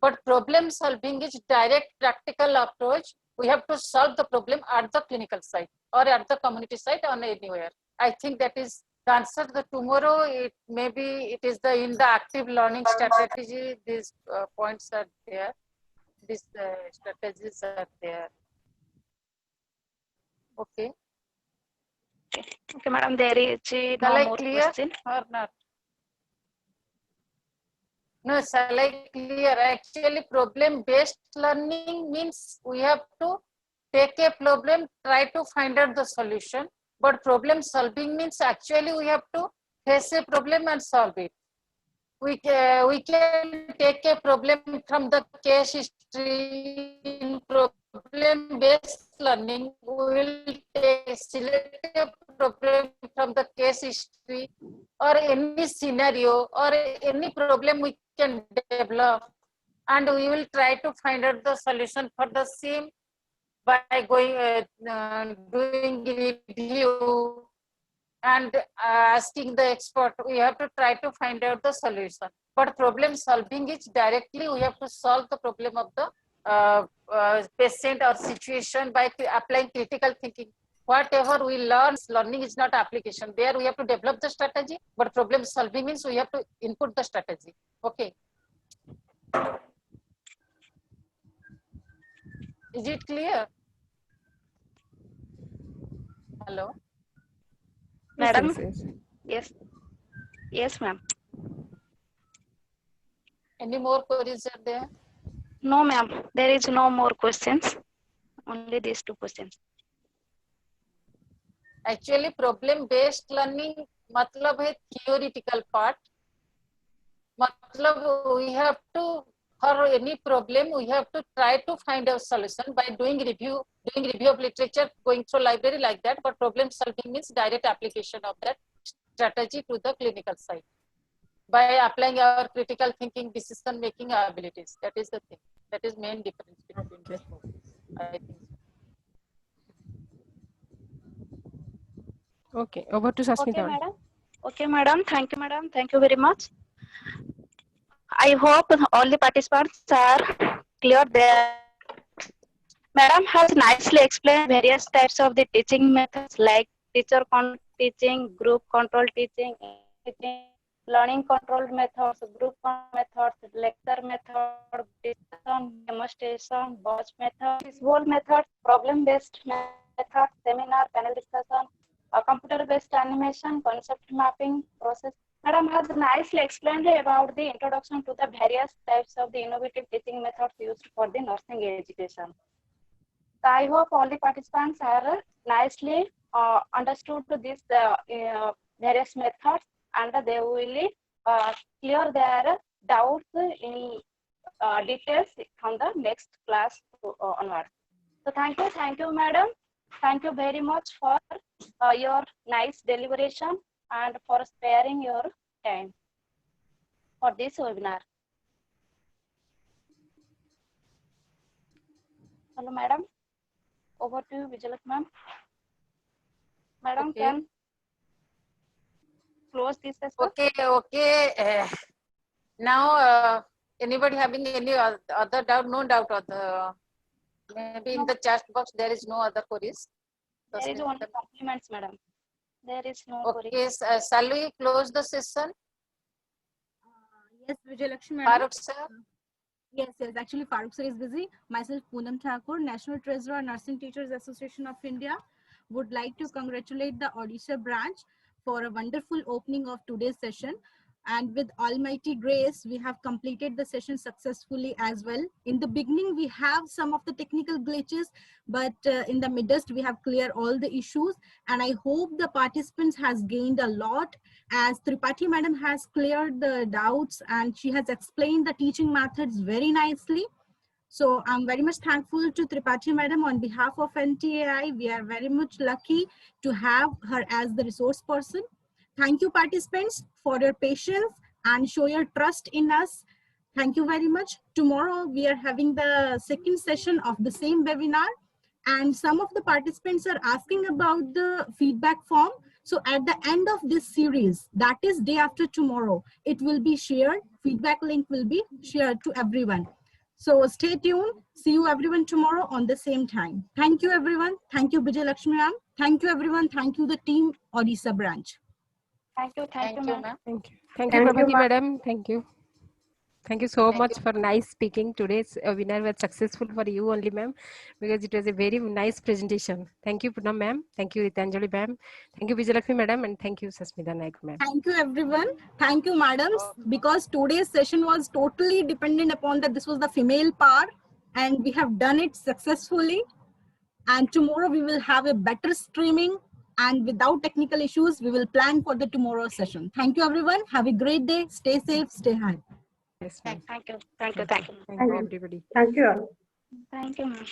Speaker 4: But problem solving is direct practical approach. We have to solve the problem at the clinical site or at the community site or anywhere. I think that is the answer. The tomorrow it maybe it is the in the active learning strategy. These points are there. These strategies are there. Okay.
Speaker 9: Okay, madam. There is no
Speaker 4: Shall I
Speaker 9: more
Speaker 4: clear
Speaker 9: question.
Speaker 4: or not? No, shall I clear? Actually, problem-based learning means we have to take a problem, try to find out the solution. But problem solving means actually we have to face a problem and solve it. We can take a problem from the case history. In problem-based learning, we will select a problem from the case history or any scenario or any problem we can develop, and we will try to find out the solution for the same by going doing review and asking the expert. We have to try to find out the solution. But problem solving is directly we have to solve the problem of the patient or situation by applying critical thinking. Whatever we learning is not application. There we have to develop the strategy, but problem solving means we have to input the strategy. Okay. Is it clear? Hello?
Speaker 9: Madam?
Speaker 5: Yes.
Speaker 9: Yes. Yes, ma'am.
Speaker 4: Any more queries are there?
Speaker 9: No, ma'am. There is no more questions. Only these two questions.
Speaker 4: Actually, problem-based learning मतलब है theoretical part. मतलब we have to, for any problem, we have to try to find a solution by doing review of literature, going through library like that. But problem solving means direct application of that strategy to the clinical side by applying our critical thinking, decision making abilities. That is the thing. That is main difference between the two, I think.
Speaker 5: Okay, over to Sasmita.
Speaker 9: Okay, madam. Okay, madam. Thank you, madam. Thank you very much. I hope all the participants are clear there. Madam has nicely explained various types of the teaching methods like teacher teaching, group control teaching, learning control methods, group methods, lecture method, discussion, demonstration, batch method, visual methods, problem-based method, seminar, panel discussion, computer-based animation, concept mapping, process. Madam has nicely explained about the introduction to the various types of the innovative teaching methods used for the nursing education. So I hope all the participants are nicely understood these various methods, and they will clear their doubts in details from the next class onwards. So thank you, madam. Thank you very much for your nice deliberation and for sparing your time for this webinar. Hello, madam. Over to you, Vijayalakshmi ma'am. Madam,
Speaker 4: Okay.
Speaker 9: can close this session?
Speaker 4: Okay. Now, anybody having any other doubt? No doubt of the. Maybe in the chat box there is no other queries.
Speaker 9: There is only compliments, madam. There is no
Speaker 4: Okay,
Speaker 9: queries.
Speaker 4: shall we close the session?
Speaker 7: Yes, Vijayalakshmi madam.
Speaker 4: Farooq sir?
Speaker 7: Yes. Actually, Farooq sir is busy. Myself, Poonam Thakur, National Treasurer, Nursing Teachers Association of India, would like to congratulate the Odisha branch for a wonderful opening of today's session. And with almighty grace, we have completed the session successfully as well. In the beginning, we have some of the technical glitches, but in the midst, we have cleared all the issues. And I hope the participants has gained a lot, as Tripathi madam has cleared the doubts and she has explained the teaching methods very nicely. So I'm very much thankful to Tripathi madam on behalf of NTAI. We are very much lucky to have her as the resource person. Thank you, participants, for your patience and show your trust in us. Thank you very much. Tomorrow, we are having the second session of the same webinar, and some of the participants are asking about the feedback form. So at the end of this series, that is day after tomorrow, it will be shared. Feedback link will be shared to everyone. So stay tuned. See you everyone tomorrow on the same time. Thank you everyone. Thank you Vijay Lakshmi ma'am. Thank you everyone. Thank you the team Odisha branch.
Speaker 9: Thank you,
Speaker 4: Thank you, ma'am.
Speaker 5: Thank you. Thank you,
Speaker 3: Thank you,
Speaker 5: Prabhati
Speaker 3: ma'am.
Speaker 5: madam. Thank you. Thank you so
Speaker 4: Thank
Speaker 5: much for nice speaking. Today's webinar was successful for you only, ma'am, because it was a very nice presentation. Thank you, Poonam ma'am. Thank you, Ritanjali ma'am. Thank you, Vijayalakshmi madam, and thank you, Sasmita Naik ma'am.
Speaker 7: Thank you everyone. Thank you madams, because today's session was totally dependent upon that this was the female part and we have done it successfully. And tomorrow we will have a better streaming, and without technical issues, we will plan for the tomorrow session. Thank you everyone. Have a great day. Stay safe, stay high.
Speaker 5: Yes, ma'am.
Speaker 9: Thank you. Thank you. Thank you.
Speaker 5: Thank
Speaker 3: Thank
Speaker 5: you,
Speaker 3: you.
Speaker 5: everybody.
Speaker 3: Thank you all.
Speaker 9: Thank you, ma'am.